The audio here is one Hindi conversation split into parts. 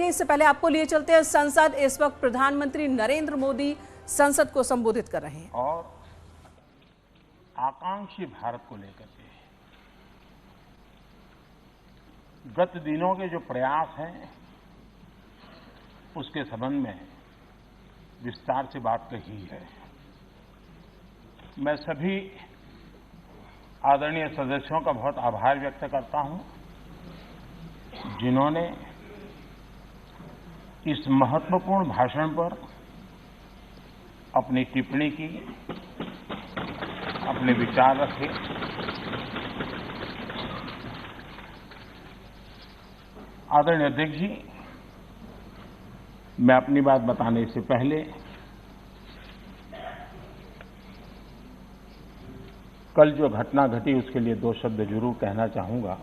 इससे पहले आपको लिए चलते हैं संसद। इस वक्त प्रधानमंत्री नरेंद्र मोदी संसद को संबोधित कर रहे हैं और आकांक्षी भारत को लेकर के गत दिनों के जो प्रयास हैं उसके संबंध में विस्तार से बात कही है। मैं सभी आदरणीय सदस्यों का बहुत आभार व्यक्त करता हूं जिन्होंने इस महत्वपूर्ण भाषण पर अपनी टिप्पणी की, अपने विचार रखे। आदरणीय अध्यक्ष जी, मैं अपनी बात बताने से पहले कल जो घटना घटी उसके लिए दो शब्द जरूर कहना चाहूंगा।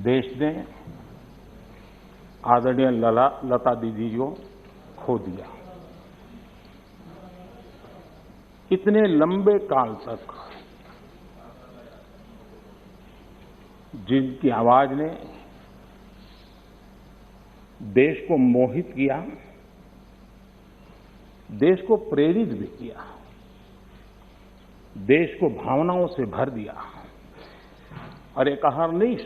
देश ने आदरणीय लता दीदी को खो दिया। इतने लंबे काल तक जिनकी आवाज ने देश को मोहित किया, देश को प्रेरित भी किया, देश को भावनाओं से भर दिया और एक अहर्निश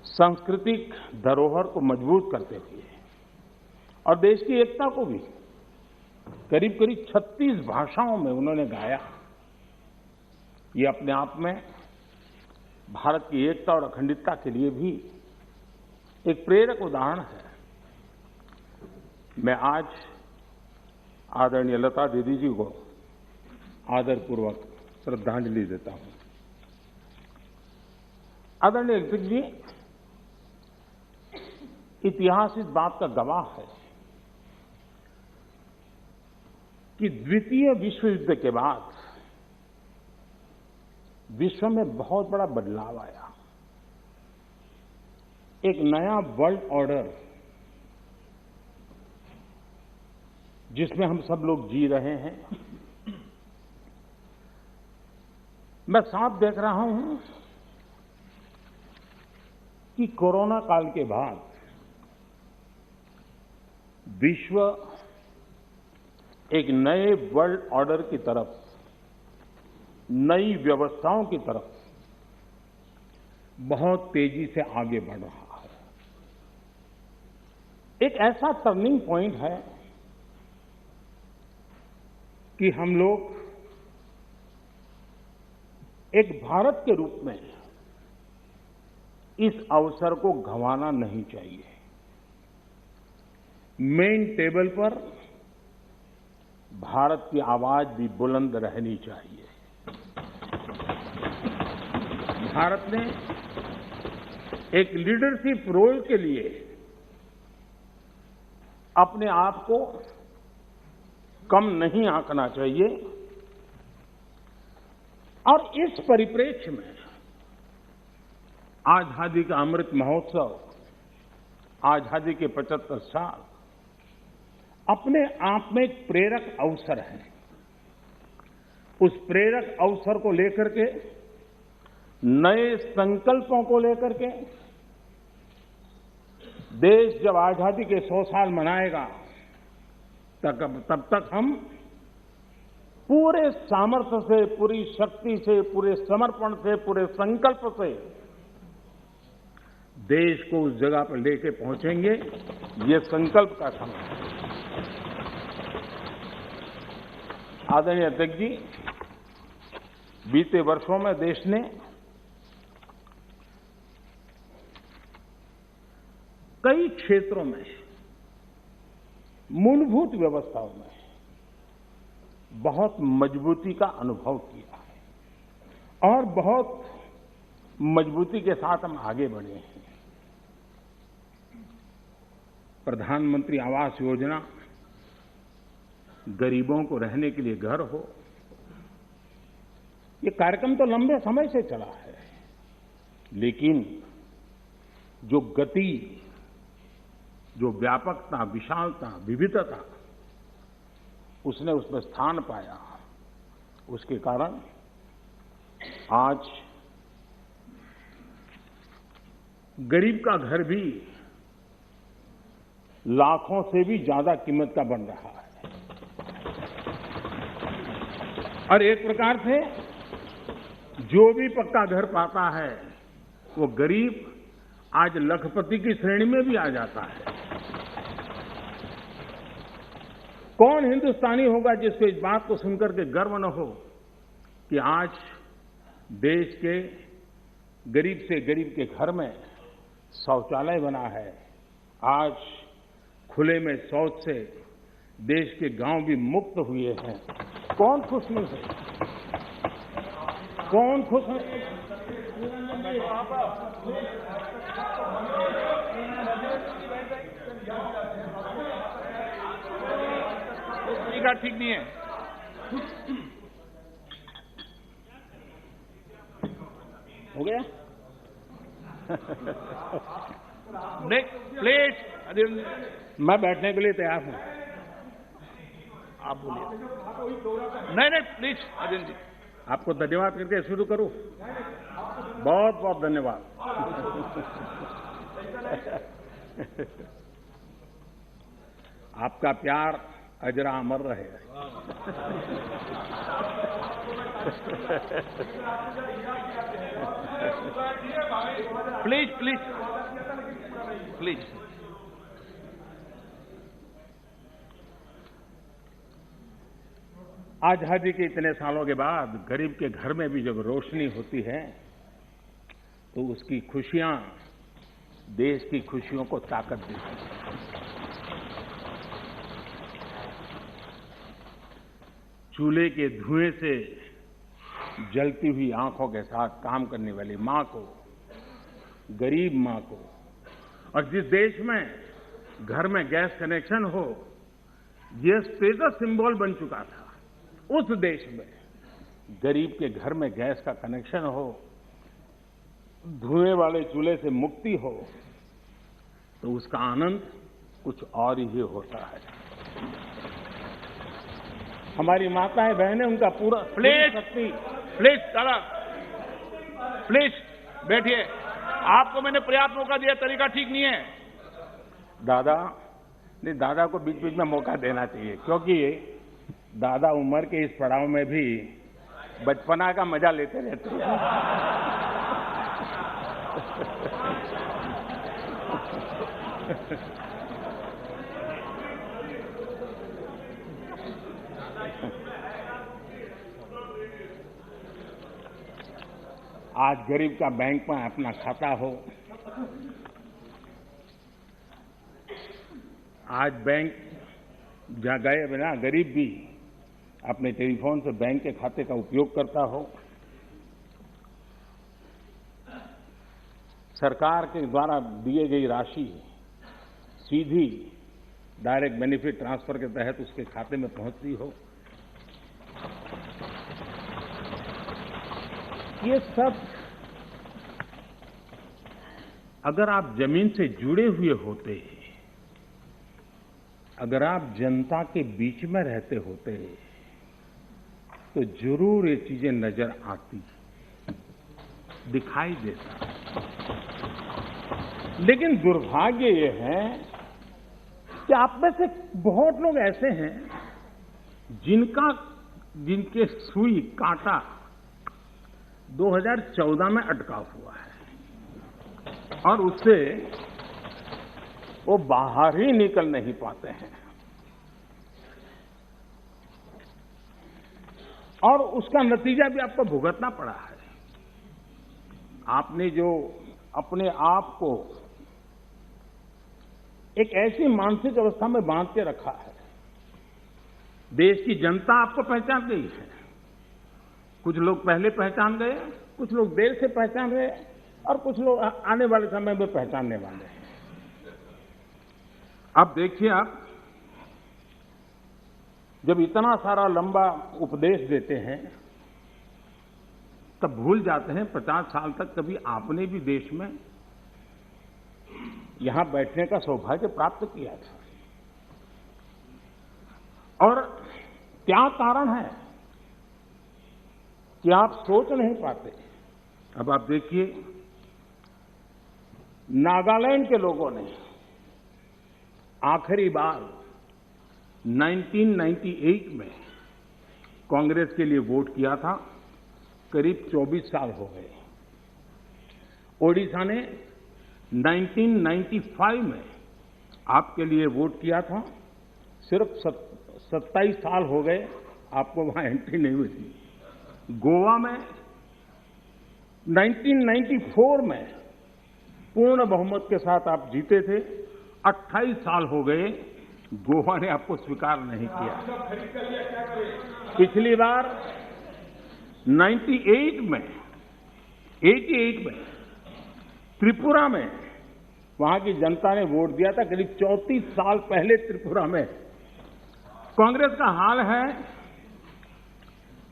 सांस्कृतिक धरोहर को मजबूत करते हुए और देश की एकता को भी करीब करीब 36 भाषाओं में उन्होंने गाया। ये अपने आप में भारत की एकता और अखंडता के लिए भी एक प्रेरक उदाहरण है। मैं आज आदरणीय लता दीदी जी को आदरपूर्वक श्रद्धांजलि देता हूं। आदरणीय अध्यक्ष जी, इतिहास इस बात का गवाह है कि द्वितीय विश्व युद्ध के बाद विश्व में बहुत बड़ा बदलाव आया। एक नया वर्ल्ड ऑर्डर जिसमें हम सब लोग जी रहे हैं। मैं साफ देख रहा हूं कि कोरोना काल के बाद विश्व एक नए वर्ल्ड ऑर्डर की तरफ, नई व्यवस्थाओं की तरफ बहुत तेजी से आगे बढ़ रहा है। एक ऐसा टर्निंग पॉइंट है कि हम लोग एक भारत के रूप में इस अवसर को गंवाना नहीं चाहिए। मेन टेबल पर भारत की आवाज भी बुलंद रहनी चाहिए। भारत ने एक लीडरशिप रोल के लिए अपने आप को कम नहीं आंकना चाहिए और इस परिप्रेक्ष्य में आजादी का अमृत महोत्सव, आजादी के 75 साल अपने आप में एक प्रेरक अवसर है। उस प्रेरक अवसर को लेकर के, नए संकल्पों को लेकर के देश जब आजादी के 100 साल मनाएगा तब तक हम पूरे सामर्थ्य से, पूरी शक्ति से, पूरे समर्पण से, पूरे संकल्प से देश को उस जगह पर लेके पहुंचेंगे। ये संकल्प का समय है। आदरणीय अध्यक्ष जी, बीते वर्षों में देश ने कई क्षेत्रों में, मूलभूत व्यवस्थाओं में बहुत मजबूती का अनुभव किया है और बहुत मजबूती के साथ हम आगे बढ़े हैं। प्रधानमंत्री आवास योजना, गरीबों को रहने के लिए घर हो, ये कार्यक्रम तो लंबे समय से चला है, लेकिन जो गति, जो व्यापकता, विशालता, विविधता उसने उसमें स्थान पाया, उसके कारण आज गरीब का घर भी लाखों से भी ज्यादा कीमत का बन रहा है। और एक प्रकार से जो भी पक्का घर पाता है वो गरीब आज लखपति की श्रेणी में भी आ जाता है। कौन हिंदुस्तानी होगा जिसको इस बात को सुनकर के गर्व न हो कि आज देश के गरीब से गरीब के घर में शौचालय बना है। आज खुले में शौच से देश के गांव भी मुक्त हुए हैं। कौन खुश नहीं है? कौन खुश है? तरीका ठीक नहीं है। हो गया? प्लीज मैं बैठने के लिए तैयार हूं। आप बोलिए। नहीं प्लीज अरविंद जी। आपको धन्यवाद करके शुरू करूं। बहुत बहुत धन्यवाद। आपका प्यार अजरा अमर रहे। Please please please. आजादी के इतने सालों के बाद गरीब के घर में भी जब रोशनी होती है तो उसकी खुशियां देश की खुशियों को ताकत देती हैं। चूल्हे के धुएं से जलती हुई आंखों के साथ काम करने वाली मां को, गरीब मां को, और जिस देश में घर में गैस कनेक्शन हो यह स्टेटस सिंबल बन चुका था, उस देश में गरीब के घर में गैस का कनेक्शन हो, धुएं वाले चूल्हे से मुक्ति हो, तो उसका आनंद कुछ और ही होता है। हमारी माताएं बहनें उनका पूरा प्लीज दादा प्लीज बैठिए। आपको मैंने पर्याप्त मौका दिया, तरीका ठीक नहीं है। दादा को बीच बीच में मौका देना चाहिए, क्योंकि दादा उम्र के इस पड़ाव में भी बचपना का मजा लेते रहते हैं। आज गरीब का बैंक में अपना खाता हो, आज बैंक जहां गए बिना गरीब भी अपने टेलीफोन से बैंक के खाते का उपयोग करता हो, सरकार के द्वारा दिए गई राशि सीधी डायरेक्ट बेनिफिट ट्रांसफर के तहत उसके खाते में पहुंचती हो, ये सब अगर आप जमीन से जुड़े हुए होते, अगर आप जनता के बीच में रहते होते तो जरूर ये चीजें नजर आती, दिखाई देता। लेकिन दुर्भाग्य ये है कि आप में से बहुत लोग ऐसे हैं जिनके सुई कांटा 2014 में अटका हुआ है और उससे वो बाहर ही निकल नहीं पाते हैं, और उसका नतीजा भी आपको भुगतना पड़ा है। आपने जो अपने आप को एक ऐसी मानसिक अवस्था में बांध के रखा है, देश की जनता आपको पहचान गई है। कुछ लोग पहले पहचान गए, कुछ लोग देर से पहचान गए, और कुछ लोग आने वाले समय में पहचानने वाले हैं। अब देखिए, आप जब इतना सारा लंबा उपदेश देते हैं तब भूल जाते हैं 50 साल तक कभी आपने भी देश में यहां बैठने का सौभाग्य प्राप्त किया था। और क्या कारण है कि आप सोच नहीं पाते। अब आप देखिए, नागालैंड के लोगों ने आखिरी बार 1998 में कांग्रेस के लिए वोट किया था। करीब 24 साल हो गए। ओडिशा ने 1995 में आपके लिए वोट किया था। सिर्फ 27 साल हो गए, आपको वहां एंट्री नहीं हुई थी। गोवा में 1994 में पूर्ण बहुमत के साथ आप जीते थे। 28 साल हो गए, गोवा ने आपको स्वीकार नहीं किया। पिछली बार 88 में त्रिपुरा में वहां की जनता ने वोट दिया था। करीब 34 साल पहले त्रिपुरा में। कांग्रेस का हाल है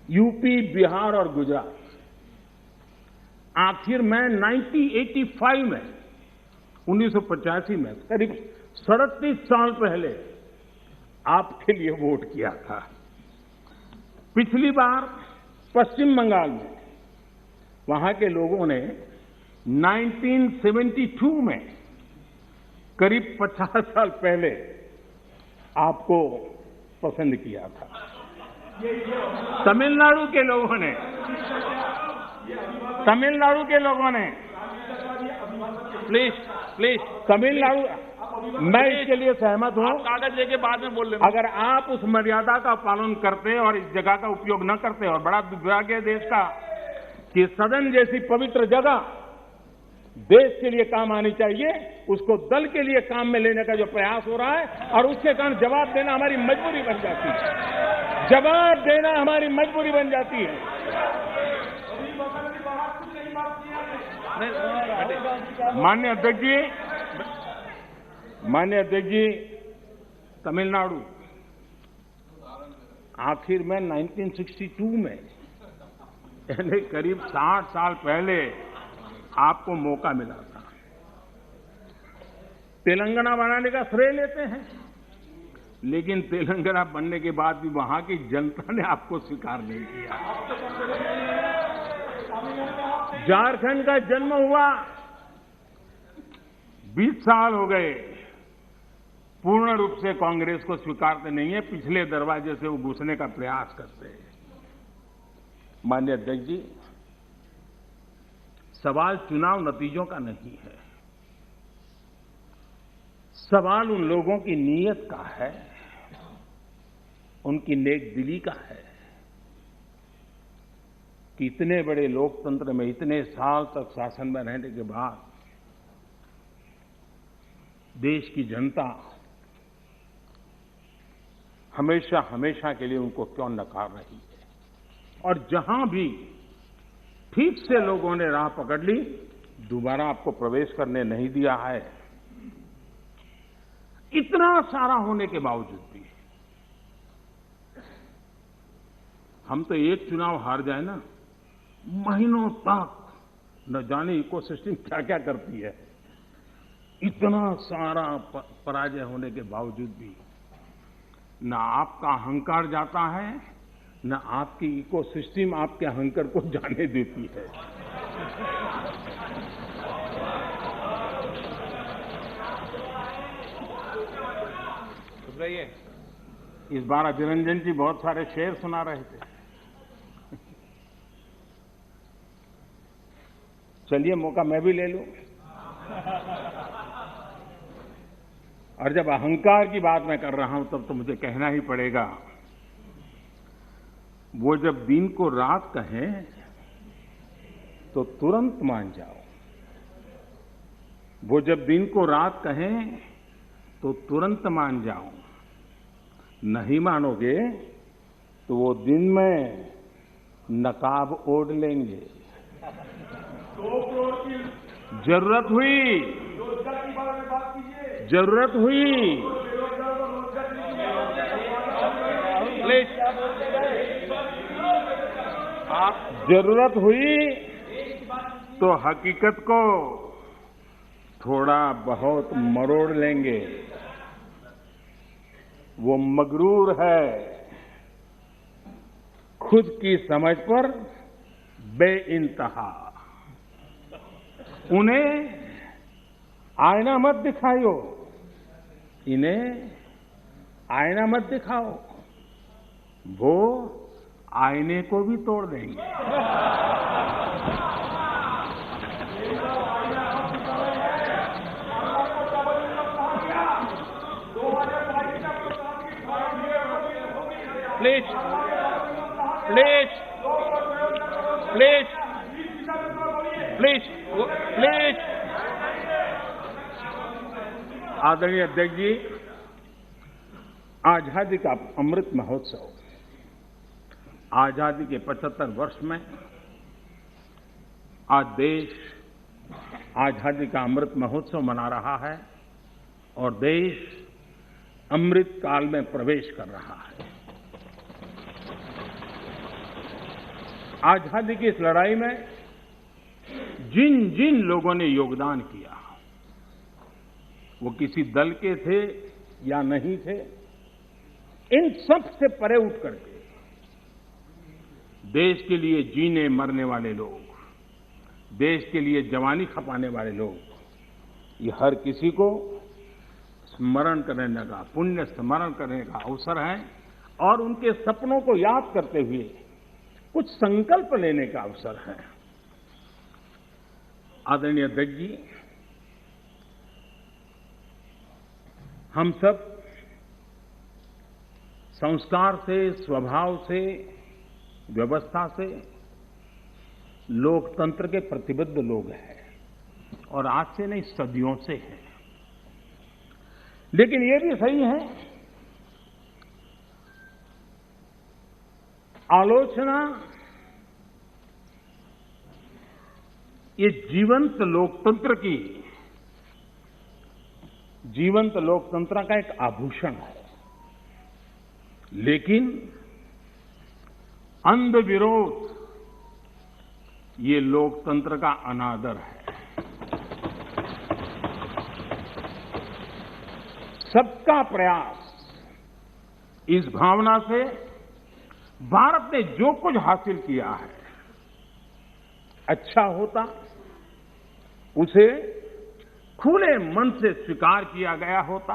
यूपी, बिहार और गुजरात। आखिर में 1985 में 1985 में करीब 37 साल पहले आपके लिए वोट किया था। पिछली बार पश्चिम बंगाल में वहां के लोगों ने 1972 में करीब 50 साल पहले आपको पसंद किया था। तमिलनाडु के लोगों ने प्लीज तमिलनाडु, मैं इसके लिए सहमत हूं। कागज लेके बाद में बोल लेना। अगर आप उस मर्यादा का पालन करते और इस जगह का उपयोग न करते, और बड़ा दुर्भाग्य है देश का कि सदन जैसी पवित्र जगह देश के लिए काम आनी चाहिए, उसको दल के लिए काम में लेने का जो प्रयास हो रहा है, और उसके कारण जवाब देना हमारी मजबूरी बन जाती है। जवाब देना हमारी मजबूरी बन जाती है। माननीय अध्यक्ष जी, तमिलनाडु आखिर में 1962 में, यानी करीब 60 साल पहले आपको मौका मिला था। तेलंगाना बनाने का श्रेय लेते हैं, लेकिन तेलंगाना बनने के बाद भी वहां की जनता ने आपको स्वीकार नहीं किया। झारखंड का जन्म हुआ, 20 साल हो गए, पूर्ण रूप से कांग्रेस को स्वीकारते नहीं है। पिछले दरवाजे से वो घुसने का प्रयास करते हैं। माननीय अध्यक्ष जी, सवाल चुनाव नतीजों का नहीं है। सवाल उन लोगों की नीयत का है, उनकी नेक दिली का है कि इतने बड़े लोकतंत्र में इतने साल तक शासन में रहने के बाद देश की जनता हमेशा हमेशा के लिए उनको क्यों नकार रही है। और जहां भी ठीक से लोगों ने राह पकड़ ली, दोबारा आपको प्रवेश करने नहीं दिया है। इतना सारा होने के बावजूद भी हम तो एक चुनाव हार जाए ना, महीनों तक न जाने इकोसिस्टम क्या क्या करती है। इतना सारा पराजय होने के बावजूद भी न आपका अहंकार जाता है, न आपकी इकोसिस्टम आपके अहंकार को जाने देती है। इस बार अभिरंजन जी बहुत सारे शेर सुना रहे थे। चलिए मौका मैं भी ले लूं। और जब अहंकार की बात मैं कर रहा हूं तब तो मुझे कहना ही पड़ेगा, वो जब दिन को रात कहें तो तुरंत मान जाओ। वो जब दिन को रात कहें तो तुरंत मान जाओ। नहीं मानोगे तो वो दिन में नकाब ओढ़ लेंगे। जरूरत हुई जरूरत हुई तो हकीकत को थोड़ा बहुत मरोड़ लेंगे। वो मगरूर है, खुद की समझ पर बेइंतहा। उन्हें आईना मत दिखाइयो, इन्हें आईना मत दिखाओ, वो आईने को भी तोड़ देंगे। Please please please please please. आदरणीय अध्यक्ष जी, आजादी का अमृत महोत्सव, आजादी के 75 वर्ष में आज देश आजादी का अमृत महोत्सव मना रहा है और देश अमृत काल में प्रवेश कर रहा है। आजादी की इस लड़ाई में जिन जिन लोगों ने योगदान किया, वो किसी दल के थे या नहीं थे, इन सब से परे उठ करके देश के लिए जीने मरने वाले लोग, देश के लिए जवानी खपाने वाले लोग, ये हर किसी को स्मरण करने का, पुण्य स्मरण करने का अवसर है और उनके सपनों को याद करते हुए कुछ संकल्प लेने का अवसर है। आदरणीय अध्यक्ष जी, हम सब संस्कार से, स्वभाव से, व्यवस्था से लोकतंत्र के प्रतिबद्ध लोग हैं और आज से नहीं, सदियों से हैं। लेकिन ये भी सही है, आलोचना ये जीवंत लोकतंत्र का एक आभूषण है, लेकिन अंध विरोध ये लोकतंत्र का अनादर है। सबका प्रयास, इस भावना से भारत ने जो कुछ हासिल किया है, अच्छा होता उसे खुले मन से स्वीकार किया गया होता,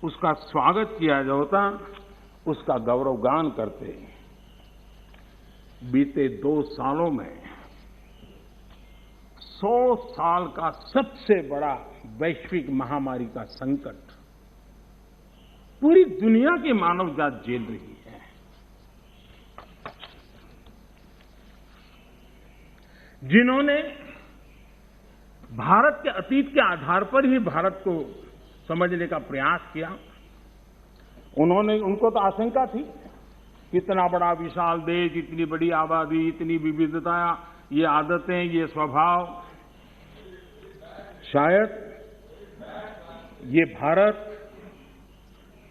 उसका स्वागत किया होता, उसका गौरवगान करते। बीते 2 सालों में 100 साल का सबसे बड़ा वैश्विक महामारी का संकट पूरी दुनिया की मानव जात झेल रही है। जिन्होंने भारत के अतीत के आधार पर ही भारत को समझने का प्रयास किया, उनको तो आशंका थी, इतना बड़ा विशाल देश, इतनी बड़ी आबादी, इतनी विविधता, ये आदतें, ये स्वभाव, शायद ये भारत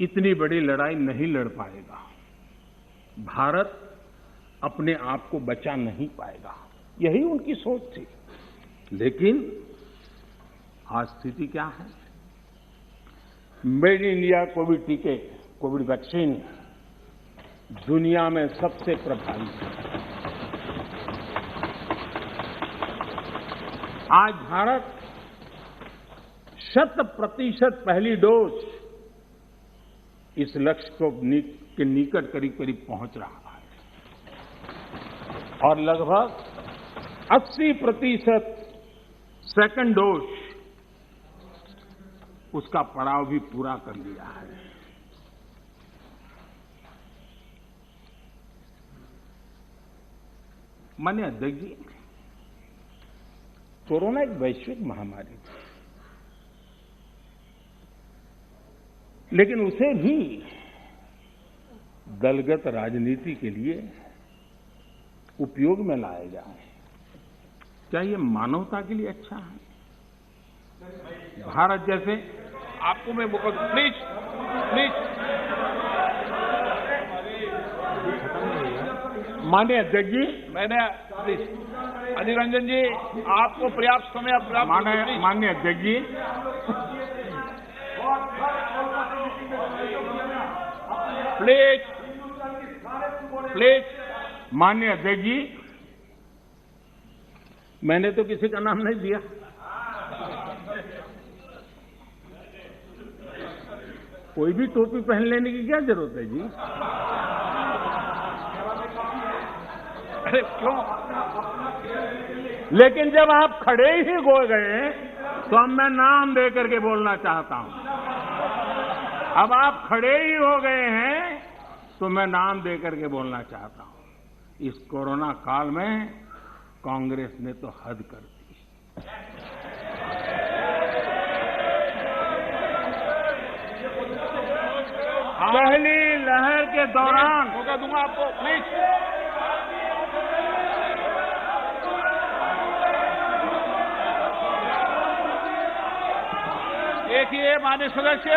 इतनी बड़ी लड़ाई नहीं लड़ पाएगा, भारत अपने आप को बचा नहीं पाएगा, यही उनकी सोच थी। लेकिन आज स्थिति क्या है? मेड इन इंडिया कोविड टीके, कोविड वैक्सीन दुनिया में सबसे प्रभावी है। आज भारत 100% पहली डोज इस लक्ष्य के निकट करीब करीब पहुंच रहा है और लगभग 80% सेकंड डोज उसका पड़ाव भी पूरा कर लिया है। माननीय अध्यक्ष जी, कोरोना एक वैश्विक महामारी थी, लेकिन उसे भी दलगत राजनीति के लिए उपयोग में लाया जाए, क्या ये मानवता के लिए अच्छा है? भारत जैसे, आपको मैं प्लीज प्लीज। माननीय अध्यक्ष जी, मैंने प्लीज अधीर रंजन जी, आपको पर्याप्त समय माननीय अध्यक्ष जी, प्लीज प्लीज। माननीय अध्यक्ष जी, मैंने तो किसी का नाम नहीं दिया। कोई भी टोपी पहन लेने की क्या जरूरत है जी? अरे क्यों? लेकिन जब आप खड़े ही हो गए तो अब मैं नाम दे करके बोलना चाहता हूं। अब आप खड़े ही हो गए हैं तो मैं नाम दे करके बोलना चाहता हूं। इस कोरोना काल में कांग्रेस ने तो हद कर दी। पहली लहर के दौरान मौका दूंगा आपको, प्लीज। देखिए माननीय सदस्य,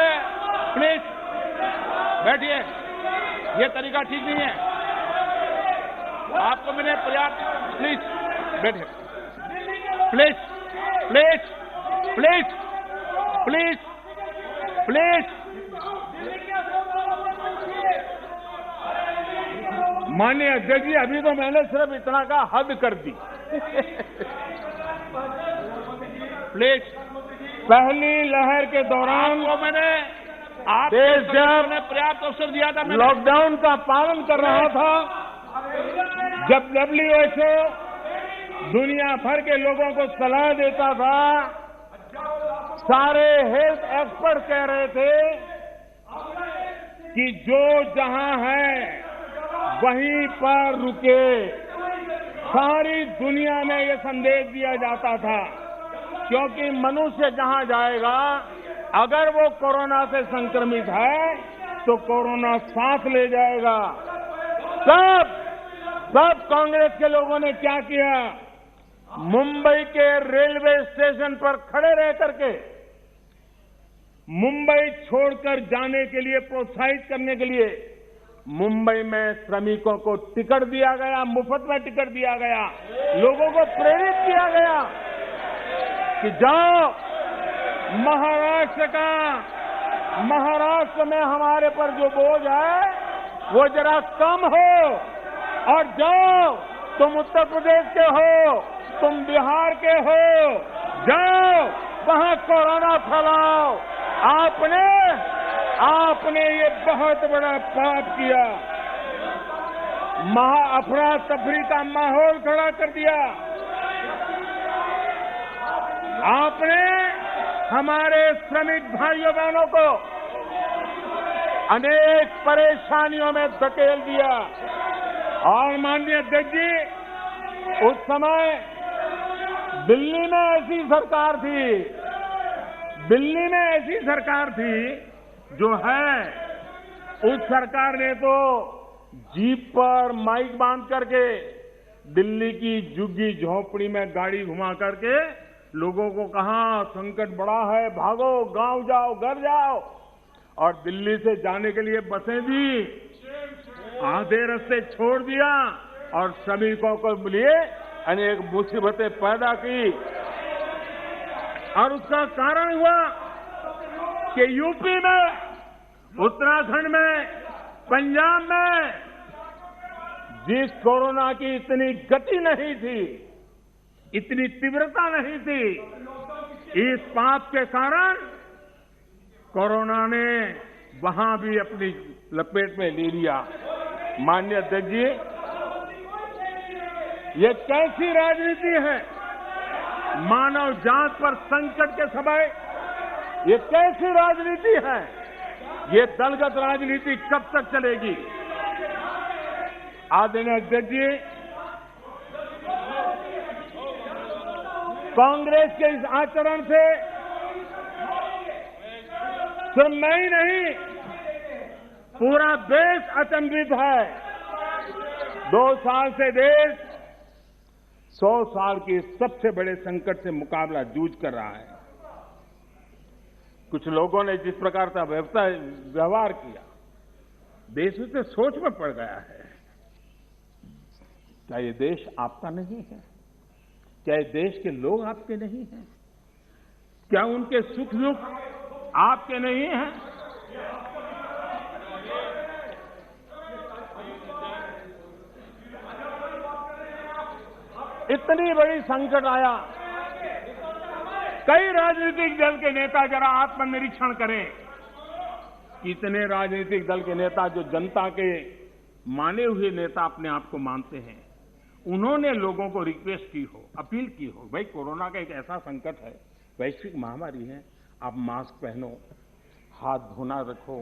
प्लीज बैठिए, ये तरीका ठीक नहीं है। आपको मैंने पर्याप्त, प्लीज बैठिए, please please please please please. माननीय अध्यक्ष जी, अभी तो मैंने सिर्फ इतना का हद कर दी। प्लीज। पहली लहर के दौरान आपको मैंने देश जब पर्याप्त अवसर दिया था, मैंने लॉकडाउन का पालन कर रहा था, जब WHO दुनिया भर के लोगों को सलाह देता था, सारे हेल्थ एक्सपर्ट कह रहे थे कि जो जहां है वहीं पर रुके। सारी दुनिया में ये संदेश दिया जाता था, क्योंकि मनुष्य जहां जाएगा, अगर वो कोरोना से संक्रमित है तो कोरोना सांस ले जाएगा। सब कांग्रेस के लोगों ने क्या किया? मुंबई के रेलवे स्टेशन पर खड़े रह करके मुंबई छोड़कर जाने के लिए प्रोत्साहित करने के लिए मुंबई में श्रमिकों को टिकट दिया गया, मुफ्त में टिकट दिया गया, लोगों को प्रेरित किया गया कि जाओ महाराष्ट्र में हमारे पर जो बोझ है वो जरा कम हो, और जाओ, तुम उत्तर प्रदेश के हो, तुम बिहार के हो, जाओ वहां कोरोना फैलाओ। आपने ये बहुत बड़ा पाप किया, अफरा तफरी का माहौल खड़ा कर दिया। आपने हमारे श्रमिक भाइयों बहनों को अनेक परेशानियों में धकेल दिया। और माननीय अध्यक्ष जी, उस समय दिल्ली में ऐसी सरकार थी जो है, उस सरकार ने तो जीप पर माइक बांध करके दिल्ली की झुग्गी झोपड़ी में गाड़ी घुमा करके लोगों को कहा संकट बड़ा है, भागो, गांव जाओ, घर जाओ। और दिल्ली से जाने के लिए बसें दी, आधे रास्ते छोड़ दिया और श्रमिकों को लिए अनेक मुसीबतें पैदा की। और उसका कारण हुआ कि यूपी में, उत्तराखंड में, पंजाब में जिस कोरोना की इतनी गति नहीं थी, इतनी तीव्रता नहीं थी, इस पाप के कारण कोरोना ने वहां भी अपनी लपेट में ले लिया। माननीय अध्यक्ष जी, ये कैसी राजनीति है? मानव जात पर संकट के समय ये कैसी राजनीति है? ये दलगत राजनीति कब तक चलेगी? आदरणीय अध्यक्ष जी, कांग्रेस के इस आचरण से सिर्फ मैं ही नहीं, पूरा देश अचंभित है। 2 साल से देश 100 साल के सबसे बड़े संकट से मुकाबला जूझ कर रहा है। कुछ लोगों ने जिस प्रकार का व्यवहार किया, देश उससे सोच में पड़ गया है। क्या ये देश आपका नहीं है? क्या ये देश के लोग आपके नहीं हैं? क्या उनके सुख दुख आपके नहीं हैं? इतनी बड़ी संकट आया, कई राजनीतिक दल के नेता जरा आत्मनिरीक्षण करें कितने राजनीतिक दल के नेता जो जनता के माने हुए नेता अपने आप को मानते हैं, उन्होंने लोगों को रिक्वेस्ट की हो, अपील की हो, भाई कोरोना का एक ऐसा संकट है, वैश्विक महामारी है, आप मास्क पहनो, हाथ धोना रखो,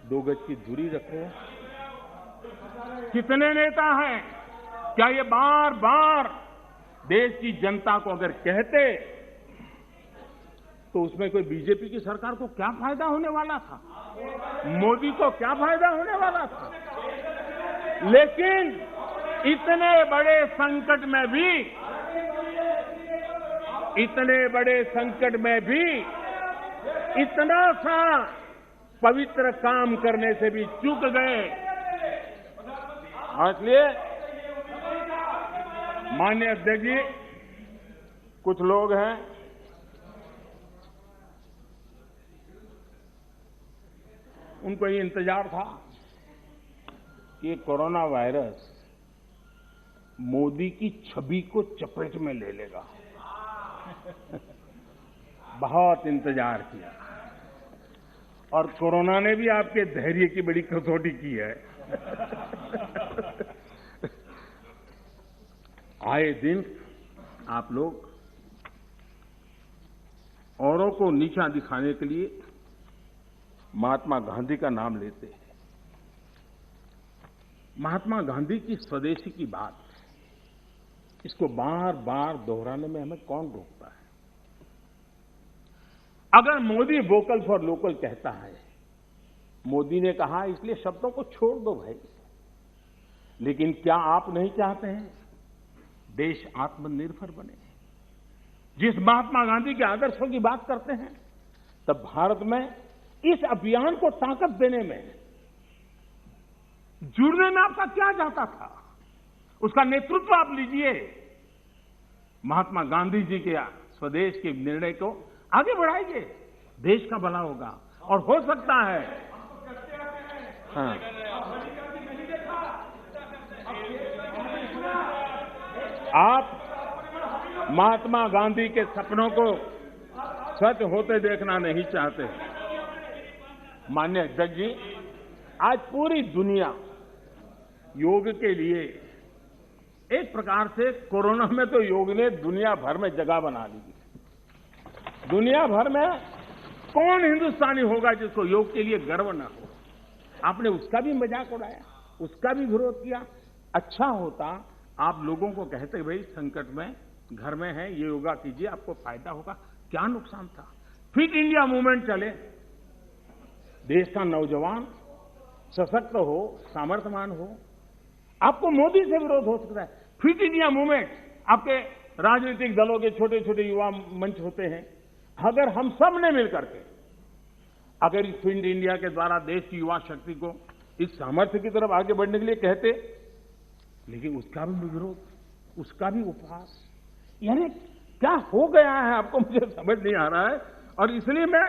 2 गज की दूरी रखो। कितने नेता हैं? क्या ये बार बार देश की जनता को अगर कहते तो उसमें कोई बीजेपी की सरकार को क्या फायदा होने वाला था? मोदी को क्या फायदा होने वाला था? लेकिन इतने बड़े संकट में भी इतना सा पवित्र काम करने से भी चूक गए। इसलिए माननीय अध्यक्ष जी, कुछ लोग हैं उनको ये इंतजार था कि कोरोना वायरस मोदी की छवि को चपेट में ले लेगा। बहुत इंतजार किया और कोरोना ने भी आपके धैर्य की बड़ी कसौटी की है। आए दिन आप लोग औरों को नीचा दिखाने के लिए महात्मा गांधी का नाम लेते हैं। महात्मा गांधी की स्वदेशी की बात, इसको बार बार दोहराने में हमें कौन रोकता है? अगर मोदी वोकल फॉर लोकल कहता है, मोदी ने कहा इसलिए शब्दों को छोड़ दो भाई, लेकिन क्या आप नहीं चाहते हैं देश आत्मनिर्भर बने? जिस महात्मा गांधी के आदर्शों की बात करते हैं, तब भारत में इस अभियान को ताकत देने में, जुड़ने में आपका क्या जाता था? उसका नेतृत्व आप लीजिए। महात्मा गांधी जी के स्वदेश के निर्णय को आगे बढ़ाइए, देश का भला होगा। और हो सकता है आप महात्मा गांधी के सपनों को सच होते देखना नहीं चाहते। माननीय अध्यक्ष जी, आज पूरी दुनिया योग के लिए, एक प्रकार से कोरोना में तो योग ने दुनिया भर में जगह बना ली। दुनिया भर में कौन हिंदुस्तानी होगा जिसको योग के लिए गर्व ना हो? आपने उसका भी मजाक उड़ाया, उसका भी विरोध किया। अच्छा होता आप लोगों को कहते भाई संकट में घर में है, ये योगा कीजिए, आपको फायदा होगा। क्या नुकसान था? फिट इंडिया मूवमेंट चले, देश का नौजवान सशक्त हो, सामर्थ्यवान हो। आपको मोदी से विरोध हो सकता है। फिट इंडिया मूवमेंट, आपके राजनीतिक दलों के छोटे छोटे युवा मंच होते हैं। अगर हम सब ने मिलकर के अगर इस फिट इंडिया के द्वारा देश की युवा शक्ति को इस सामर्थ्य की तरफ आगे बढ़ने के लिए कहते, लेकिन उसका भी विरोध, उसका भी उपहास, यानी क्या हो गया है आपको मुझे समझ नहीं आ रहा है। और इसलिए मैं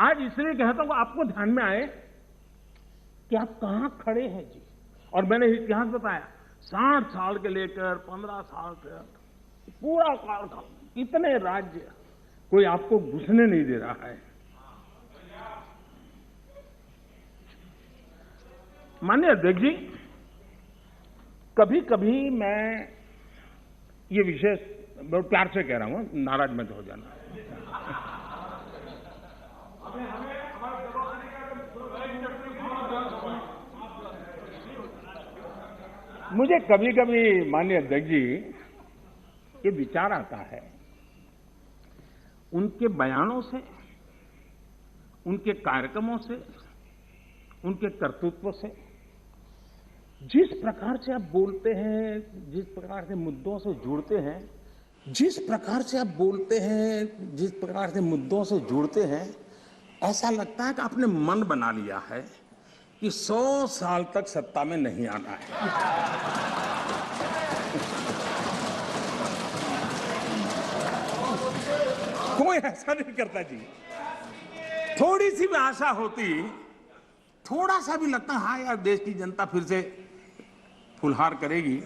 आज इसलिए कहता हूं आपको ध्यान में आए कि आप कहां खड़े हैं जी। और मैंने इतिहास बताया, 60 साल के लेकर 15 साल तक पूरा कालखंड, इतने राज्य, कोई आपको घुसने नहीं दे रहा है। माननीय अध्यक्ष जी, कभी कभी मैं ये विषय बहुत प्यार से कह रहा हूं, नाराज मत हो जाना। मुझे कभी कभी माननीय अध्यक्ष जी ये विचार आता है, उनके बयानों से, उनके कार्यक्रमों से, उनके कर्तृत्व से, जिस प्रकार से आप बोलते हैं, जिस प्रकार से मुद्दों से जुड़ते हैं, ऐसा लगता है कि आपने मन बना लिया है कि 100 साल तक सत्ता में नहीं आना है। कोई ऐसा नहीं करता जी। थोड़ी सी भी आशा होती, थोड़ा सा भी लगता हाँ यार देश की जनता फिर से फुलहार करेगी,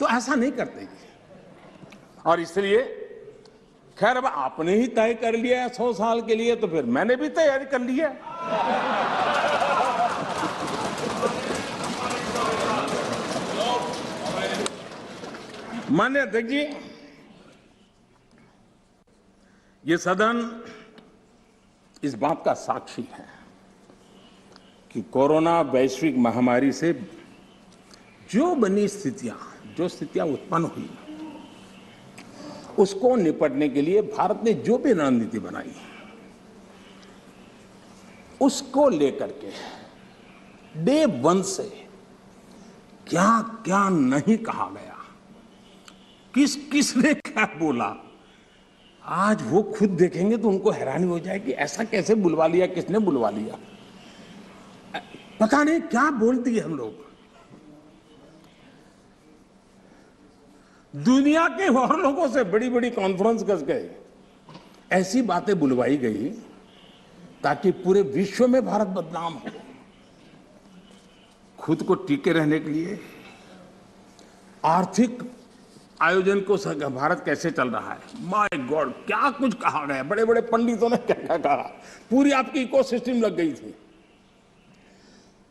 तो ऐसा नहीं करते जी। और इसलिए खैर अब आपने ही तय कर लिया है 100 साल के लिए, तो फिर मैंने भी तैयारी कर ली है। माननीय अध्यक्ष जी, ये सदन इस बात का साक्षी है कि कोरोना वैश्विक महामारी से जो बनी स्थितियां, जो स्थितियां उत्पन्न हुई, उसको निपटने के लिए भारत ने जो भी रणनीति बनाई, उसको लेकर के डे वन से क्या क्या नहीं कहा गया, किसने क्या बोला, आज वो खुद देखेंगे तो उनको हैरानी हो जाएगी, ऐसा कैसे बुलवा लिया, किसने बुलवा लिया, पता नहीं क्या बोल दिए हम लोग। दुनिया के और लोगों से बड़ी बड़ी कॉन्फ्रेंस कर गए, ऐसी बातें बुलवाई गई ताकि पूरे विश्व में भारत बदनाम हो। खुद को टिके रहने के लिए आर्थिक आयोजन को भारत कैसे चल रहा है, माय गॉड, क्या कुछ कहा गया, बड़े बड़े पंडितों ने क्या क्या कहा, पूरी आपकी इकोसिस्टम लग गई थी।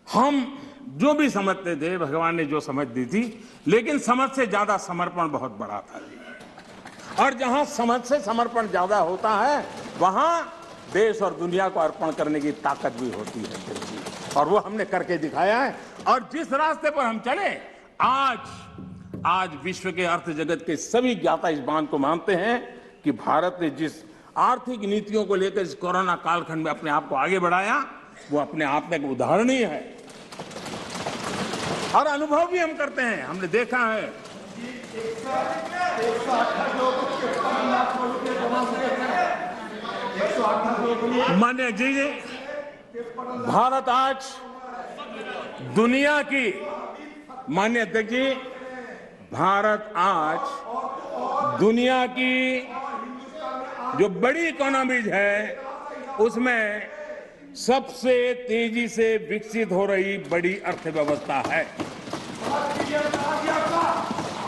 हम जो भी समझते थे, भगवान ने जो समझ दी थी, लेकिन समझ से ज्यादा समर्पण बहुत बड़ा था, और जहां समझ से समर्पण ज्यादा होता है वहां देश और दुनिया को अर्पण करने की ताकत भी होती है, और वो हमने करके दिखाया है। और जिस रास्ते पर हम चले, आज विश्व के अर्थ जगत के सभी ज्ञाता इस बात को मानते हैं कि भारत ने जिस आर्थिक नीतियों को लेकर इस कोरोना कालखंड में अपने आप को आगे बढ़ाया, वो अपने आप में एक उदाहरणीय है, और अनुभव भी हम करते हैं, हमने देखा है। माननीय जी, भारत आज दुनिया की, माननीय अध्यक्ष जी, भारत आज दुनिया की जो बड़ी इकोनॉमीज है उसमें सबसे तेजी से विकसित हो रही बड़ी अर्थव्यवस्था है।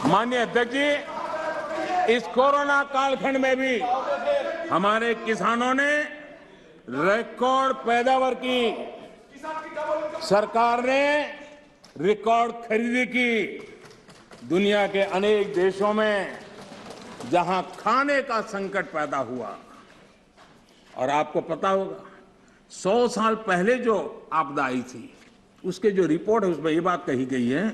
माननीय अध्यक्ष जी, इस कोरोना कालखंड में भी हमारे किसानों ने रिकॉर्ड पैदावार की, सरकार ने रिकॉर्ड खरीदी की। दुनिया के अनेक देशों में जहां खाने का संकट पैदा हुआ, और आपको पता होगा 100 साल पहले जो आपदा आई थी, उसके जो रिपोर्ट है उसमें ये बात कही गई है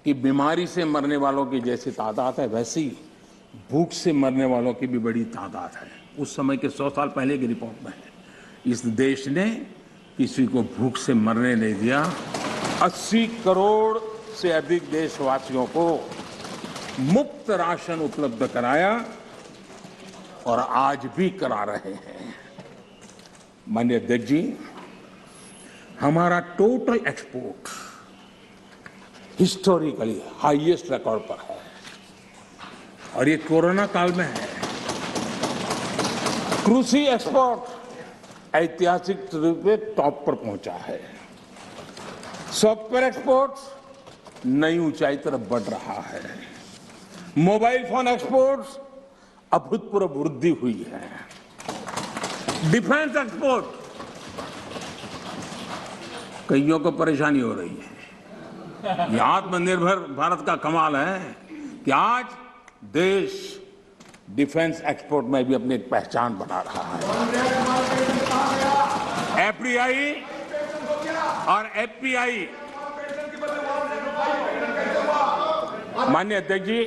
कि बीमारी से मरने वालों की जैसी तादाद है, वैसी भूख से मरने वालों की भी बड़ी तादाद है। उस समय के 100 साल पहले की रिपोर्ट में है। इस देश ने किसी को भूख से मरने नहीं दिया। 80 करोड़ से अधिक देशवासियों को मुफ्त राशन उपलब्ध कराया, और आज भी करा रहे हैं। माननीय अध्यक्ष जी, हमारा total export historically highest record पर है, और ये कोरोना काल में है। कृषि एक्सपोर्ट ऐतिहासिक रूप से टॉप पर पहुंचा है। सॉफ्टवेयर एक्सपोर्ट नई ऊंचाई तरफ बढ़ रहा है। मोबाइल फोन एक्सपोर्ट्स अभूतपूर्व वृद्धि हुई है। डिफेंस एक्सपोर्ट, कईयों को परेशानी हो रही है। ये आत्मनिर्भर भारत का कमाल है कि आज देश डिफेंस एक्सपोर्ट में भी अपनी एक पहचान बना रहा है। एफडीआई और एफपीआई, माननीय अध्यक्ष जी,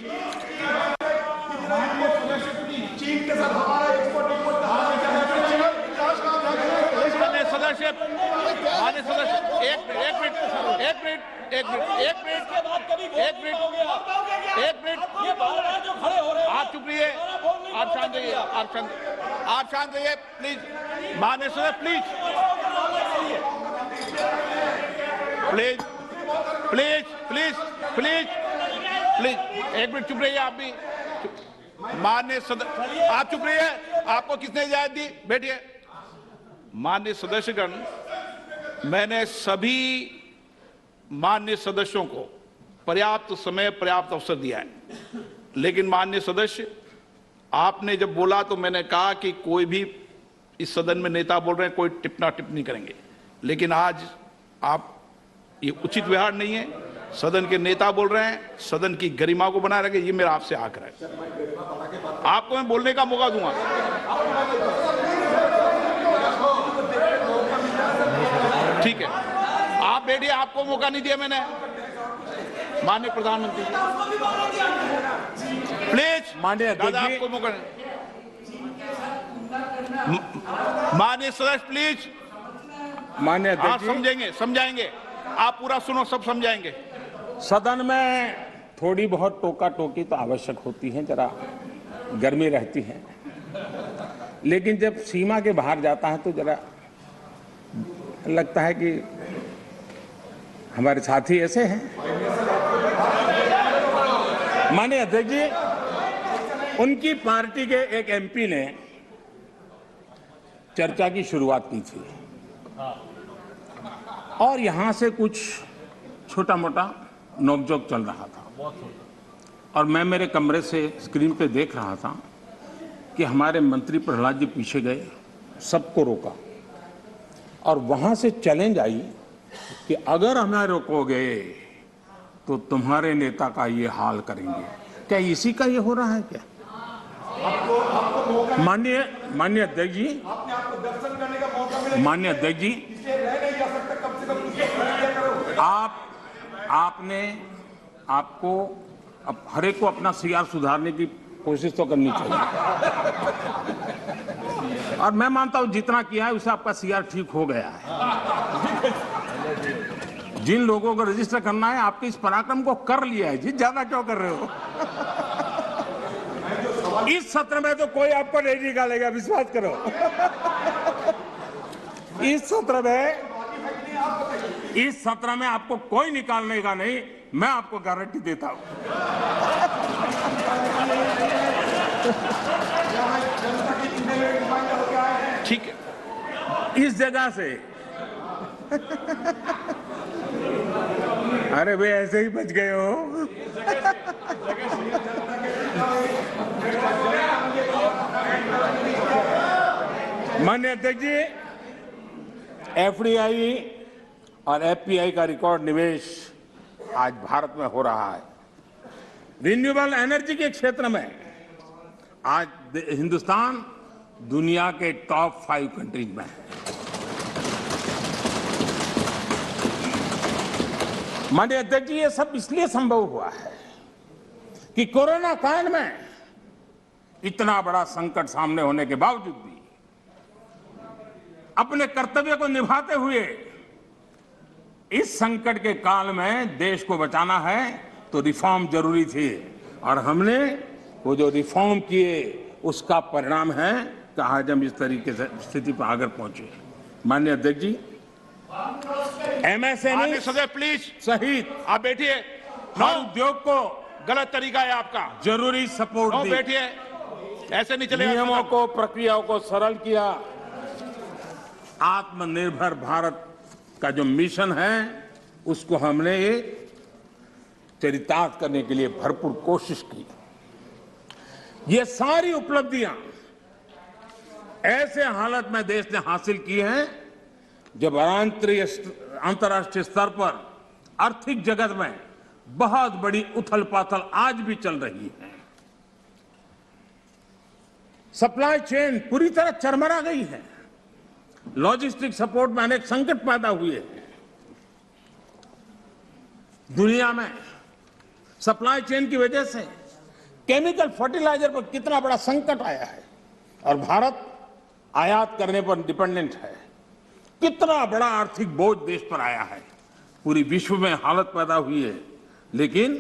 सदस्य एक मिनट आप चुप रहिए, आप शांत रहिए, आप शांत रहिए प्लीज। माननीय सदस्य please please please please please please एक मिनट चुप रहिए। आप भी माननीय सदस्य, आप चुप रहिए, आपको किसने इजाजत दी, बैठिए। माननीय सदस्यगण, मैंने सभी माननीय सदस्यों को पर्याप्त समय, पर्याप्त अवसर दिया है, लेकिन माननीय सदस्य, आपने जब बोला तो मैंने कहा कि कोई भी इस सदन में नेता बोल रहे हैं, कोई टिप्पणी करेंगे, लेकिन आज आप, ये उचित व्यवहार नहीं है। सदन के नेता बोल रहे हैं, सदन की गरिमा को बनाए रखें, ये मेरा आपसे आग्रह है। आपको मैं बोलने का मौका दूंगा। ठीक है, आप बैठिए, आपको मौका नहीं दिया मैंने। माननीय प्रधानमंत्री प्लीज, माननीय दादा आपको मौका। माननीय सदस्य प्लीज, माननीय आप अध्यक्ष जी, समझाएंगे, आप पूरा सुनो, सब समझाएंगे। सदन में थोड़ी बहुत टोका टोकी तो आवश्यक होती है, जरा गर्मी रहती है, लेकिन जब सीमा के बाहर जाता है तो जरा लगता है कि हमारे साथी ऐसे हैं। माननीय अध्यक्ष जी, उनकी पार्टी के एक एमपी ने चर्चा की शुरुआत की थी और यहां से कुछ छोटा मोटा नोकझोंक चल रहा था और मैं मेरे कमरे से स्क्रीन पे देख रहा था कि हमारे मंत्री प्रहलाद जी पीछे गए, सबको रोका और वहां से चैलेंज आई कि अगर हमें रोकोगे तो तुम्हारे नेता का ये हाल करेंगे। क्या इसी का ये हो रहा है क्या? माननीय अध्यक्ष जी, माननीय अध्यक्ष जी, आपको अब हर एक को अपना सीआर सुधारने की कोशिश तो करनी चाहिए और मैं मानता हूं जितना किया है उससे आपका सीआर ठीक हो गया है। जिन लोगों को रजिस्टर करना है आपके इस पराक्रम को कर लिया है जी, ज्यादा क्यों कर रहे हो? इस सत्र में तो कोई आपको नहीं निकालेगा, विश्वास करो। इस सत्र में आपको कोई निकालने का नहीं, मैं आपको गारंटी देता हूं। ठीक है, इस जगह से अरे वे ऐसे ही बच गए हो। माननीय अध्यक्ष जी, एफडीआई और एफपीआई का रिकॉर्ड निवेश आज भारत में हो रहा है। रिन्यूएबल एनर्जी के क्षेत्र में आज हिंदुस्तान दुनिया के टॉप 5 कंट्रीज में है। माननीय अध्यक्ष जी, ये सब इसलिए संभव हुआ है कि कोरोना काल में इतना बड़ा संकट सामने होने के बावजूद भी अपने कर्तव्य को निभाते हुए इस संकट के काल में देश को बचाना है तो रिफॉर्म जरूरी थी और हमने वो जो रिफॉर्म किए उसका परिणाम है कि आज हम इस तरीके से स्थिति पर आगे पहुंचे। माननीय अध्यक्ष जी, एमएसएमई सदस्य प्लीज सहित आप बैठिए। हर उद्योग को गलत तरीका है आपका। जरूरी सपोर्ट दी, बैठिए, ऐसे नहीं चलेगा। नियमों को, प्रक्रियाओं को सरल किया। आत्मनिर्भर भारत का जो मिशन है उसको हमने चरितार्थ करने के लिए भरपूर कोशिश की। ये सारी उपलब्धियां ऐसे हालत में देश ने हासिल की हैं जब अंतर्राष्ट्रीय स्तर पर आर्थिक जगत में बहुत बड़ी उथल पाथल आज भी चल रही है। सप्लाई चेन पूरी तरह चरमरा गई है। लॉजिस्टिक सपोर्ट में अनेक संकट पैदा हुए हैं। दुनिया में सप्लाई चेन की वजह से केमिकल फर्टिलाइजर पर कितना बड़ा संकट आया है और भारत आयात करने पर डिपेंडेंट है। कितना बड़ा आर्थिक बोझ देश पर आया है। पूरी विश्व में हालत पैदा हुई है, लेकिन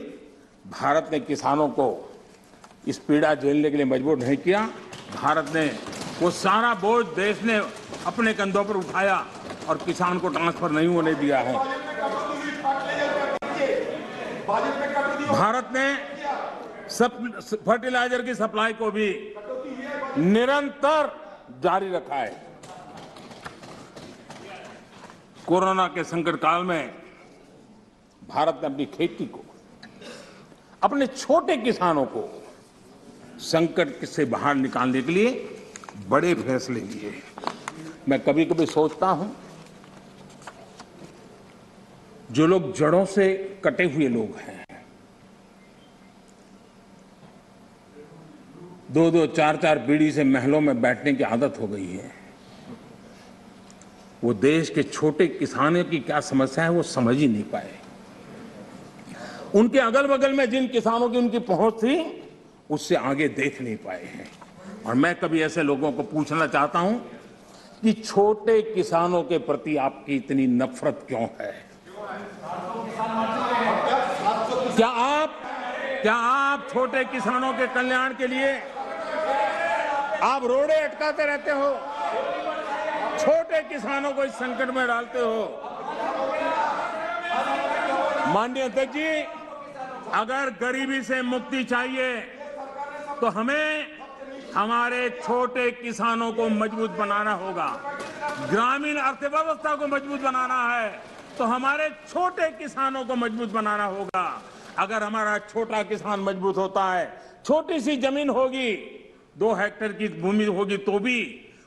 भारत ने किसानों को इस पीड़ा झेलने के लिए मजबूर नहीं किया। भारत ने वो सारा बोझ देश ने अपने कंधों पर उठाया और किसान को ट्रांसफर नहीं होने दिया है। भारत ने फर्टिलाइजर की सप्लाई को भी निरंतर जारी रखा है। कोरोना के संकट काल में भारत ने अपनी खेती को, अपने छोटे किसानों को संकट से बाहर निकालने के लिए बड़े फैसले लिए। मैं कभी कभी सोचता हूं जो लोग जड़ों से कटे हुए लोग हैं, 2-2, 4-4 पीढ़ी से महलों में बैठने की आदत हो गई है, वो देश के छोटे किसानों की क्या समस्या है वो समझ ही नहीं पाए। उनके अगल बगल में जिन किसानों की उनकी पहुंच थी उससे आगे देख नहीं पाए हैं। और मैं कभी ऐसे लोगों को पूछना चाहता हूं कि छोटे किसानों के प्रति आपकी इतनी नफरत क्यों है? क्या आप छोटे किसानों के कल्याण के लिए आप रोड़े अटकाते रहते हो? छोटे किसानों को इस संकट में डालते हो। माननीय अध्यक्ष जी, अगर गरीबी से मुक्ति चाहिए तो हमें हमारे छोटे किसानों को मजबूत बनाना होगा। ग्रामीण अर्थव्यवस्था को मजबूत बनाना है तो हमारे छोटे किसानों को मजबूत बनाना होगा। अगर हमारा छोटा किसान मजबूत होता है, छोटी सी जमीन होगी, 2 हेक्टेयर की भूमि होगी, तो भी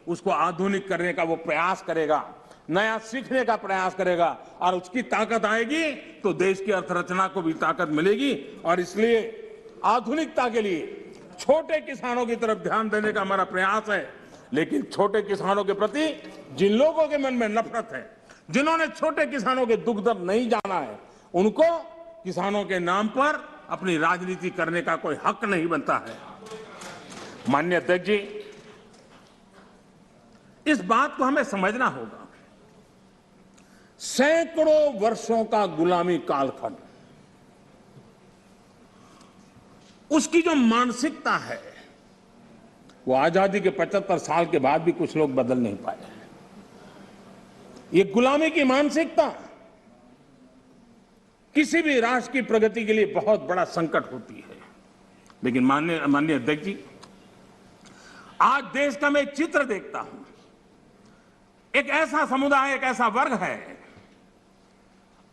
उसको आधुनिक करने का वो प्रयास करेगा, नया सीखने का प्रयास करेगा और उसकी ताकत आएगी तो देश की अर्थरचना को भी ताकत मिलेगी। और इसलिए आधुनिकता के लिए छोटे किसानों की तरफ ध्यान देने का हमारा प्रयास है। लेकिन छोटे किसानों के प्रति जिन लोगों के मन में नफरत है, जिन्होंने छोटे किसानों के दुख दर्द नहीं जाना है, उनको किसानों के नाम पर अपनी राजनीति करने का कोई हक नहीं बनता है। माननीय अध्यक्ष जी, इस बात को हमें समझना होगा। सैकड़ों वर्षों का गुलामी कालखंड, उसकी जो मानसिकता है वो आजादी के 75 साल के बाद भी कुछ लोग बदल नहीं पाए। ये गुलामी की मानसिकता किसी भी राष्ट्र की प्रगति के लिए बहुत बड़ा संकट होती है। लेकिन माननीय अध्यक्ष जी, आज देश का मैं एक चित्र देखता हूं। एक ऐसा समुदाय, एक ऐसा वर्ग है,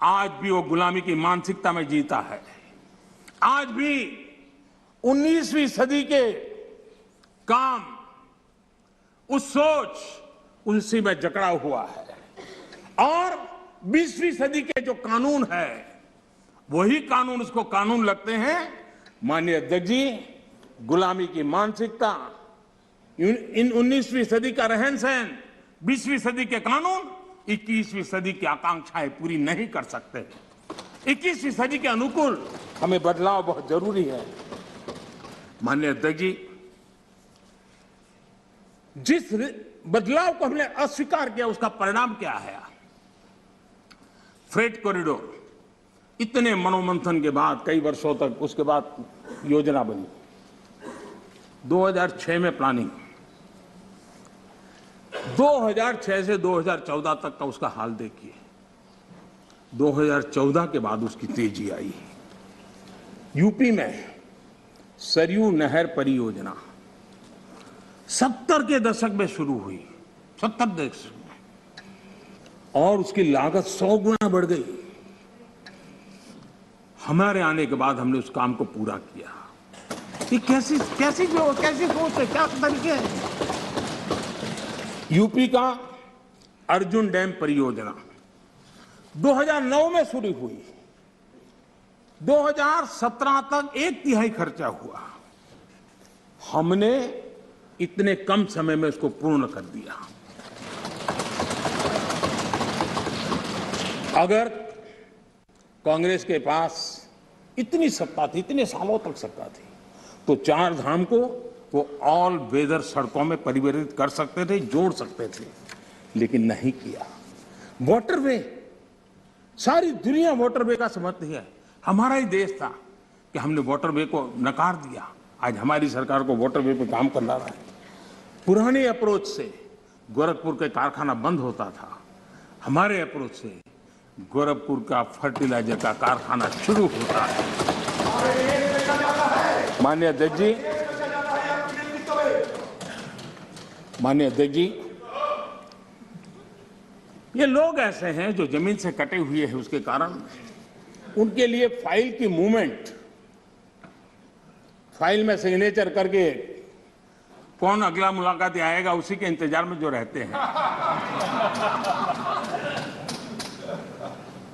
आज भी वो गुलामी की मानसिकता में जीता है। आज भी 19वीं सदी के काम, उस सोच, उसी में जकड़ा हुआ है। और 20वीं सदी के जो कानून है, वही कानून उसको कानून लगते हैं। माननीय अध्यक्ष जी, गुलामी की मानसिकता, इन 19वीं सदी का रहन सहन, 20वीं सदी के कानून 21वीं सदी की आकांक्षाएं पूरी नहीं कर सकते। 21वीं सदी के अनुकूल हमें बदलाव बहुत जरूरी है। माननीय अध्यक्ष जी, जिस बदलाव को हमने अस्वीकार किया उसका परिणाम क्या है? फ्रेट कॉरिडोर, इतने मनोमंथन के बाद, कई वर्षों तक उसके बाद योजना बनी। 2006 में प्लानिंग, 2006 से 2014 तक का उसका हाल देखिए। 2014 के बाद उसकी तेजी आई। यूपी में सरयू नहर परियोजना 70 के दशक में शुरू हुई, 70 दशक में, और उसकी लागत 100 गुना बढ़ गई। हमारे आने के बाद हमने उस काम को पूरा किया। ये कैसी सोच है, क्या तरीके हैं? यूपी का अर्जुन डैम परियोजना 2009 में शुरू हुई, 2017 तक 1/3 खर्चा हुआ। हमने इतने कम समय में उसको पूर्ण कर दिया। अगर कांग्रेस के पास इतनी सत्ता थी, इतने सालों तक सत्ता थी, तो 4 धाम को वो ऑल वेदर सड़कों में परिवर्तित कर सकते थे, जोड़ सकते थे, लेकिन नहीं किया। वाटरवे, सारी दुनिया वाटरवे का समर्थन है। हमारा ही देश था कि हमने वाटरवे को नकार दिया। आज हमारी सरकार को वाटरवे पे काम करना रहा है। पुराने अप्रोच से गोरखपुर का कारखाना बंद होता था, हमारे अप्रोच से गोरखपुर का फर्टिलाइजर का कारखाना शुरू होता है। माननीय अध्यक्ष जी, ये लोग ऐसे हैं जो जमीन से कटे हुए हैं, उसके कारण उनके लिए फाइल की मूवमेंट, फाइल में सिग्नेचर करके कौन अगला मुलाकाती आएगा उसी के इंतजार में जो रहते हैं।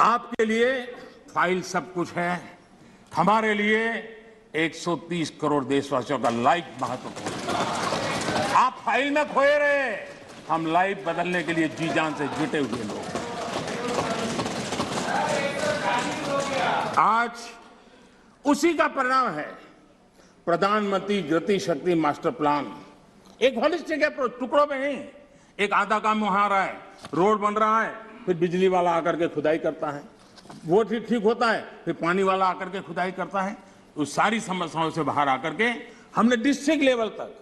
आपके लिए फाइल सब कुछ है, हमारे लिए 130 करोड़ देशवासियों का लाइफ महत्वपूर्ण है। आप फाइल में खोए रहे, हम लाइफ बदलने के लिए जी जान से जुटे हुए लोग। आज उसी का परिणाम है प्रधानमंत्री गति शक्ति मास्टर प्लान। एक होलिस्टिक अप्रोच, टुकड़ों में नहीं। एक आधा काम वहां आ रहा है, रोड बन रहा है, फिर बिजली वाला आकर के खुदाई करता है, वो ठीक होता है, फिर पानी वाला आकर के खुदाई करता है। उस सारी समस्याओं से बाहर आकर के हमने डिस्ट्रिक्ट लेवल तक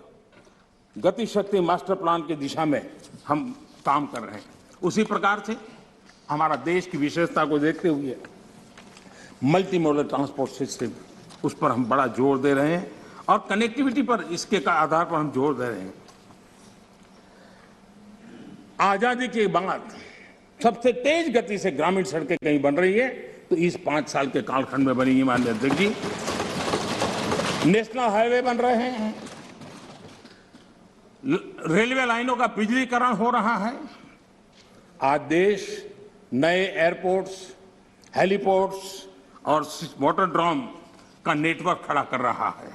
गति शक्ति मास्टर प्लान की दिशा में हम काम कर रहे हैं। उसी प्रकार से हमारा देश की विशेषता को देखते हुए मल्टी मॉडल ट्रांसपोर्ट सिस्टम, उस पर हम बड़ा जोर दे रहे हैं और कनेक्टिविटी पर इसके का आधार पर हम जोर दे रहे हैं। आजादी के बाद सबसे तेज गति से ग्रामीण सड़कें कहीं बन रही है तो इस 5 साल के कालखंड में बनी है। माननीय अध्यक्ष जी, नेशनल हाईवे बन रहे हैं, रेलवे लाइनों का बिजलीकरण हो रहा है। आज देश नए एयरपोर्ट्स, हेलीपोर्ट्स और मोटरड्रोम का नेटवर्क खड़ा कर रहा है।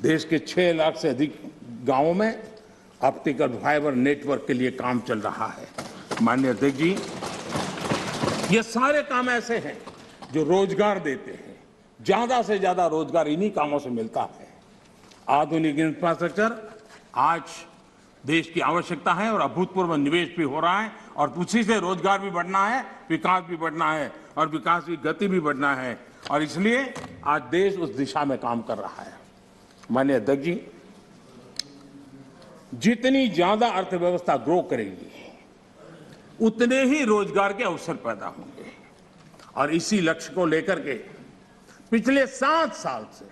देश के 6 लाख से अधिक गांवों में ऑप्टिकल फाइबर नेटवर्क के लिए काम चल रहा है। माननीय अध्यक्ष जी, ये सारे काम ऐसे हैं जो रोजगार देते हैं। ज्यादा से ज्यादा रोजगार इन्हीं कामों से मिलता है। आधुनिक इंफ्रास्ट्रक्चर आज देश की आवश्यकता है और अभूतपूर्व निवेश भी हो रहा है और उसी से रोजगार भी बढ़ना है, विकास भी बढ़ना है और विकास की गति भी बढ़ना है और इसलिए आज देश उस दिशा में काम कर रहा है। माननीय अध्यक्ष जी, जितनी ज्यादा अर्थव्यवस्था ग्रो करेगी उतने ही रोजगार के अवसर पैदा होंगे और इसी लक्ष्य को लेकर के पिछले 7 साल से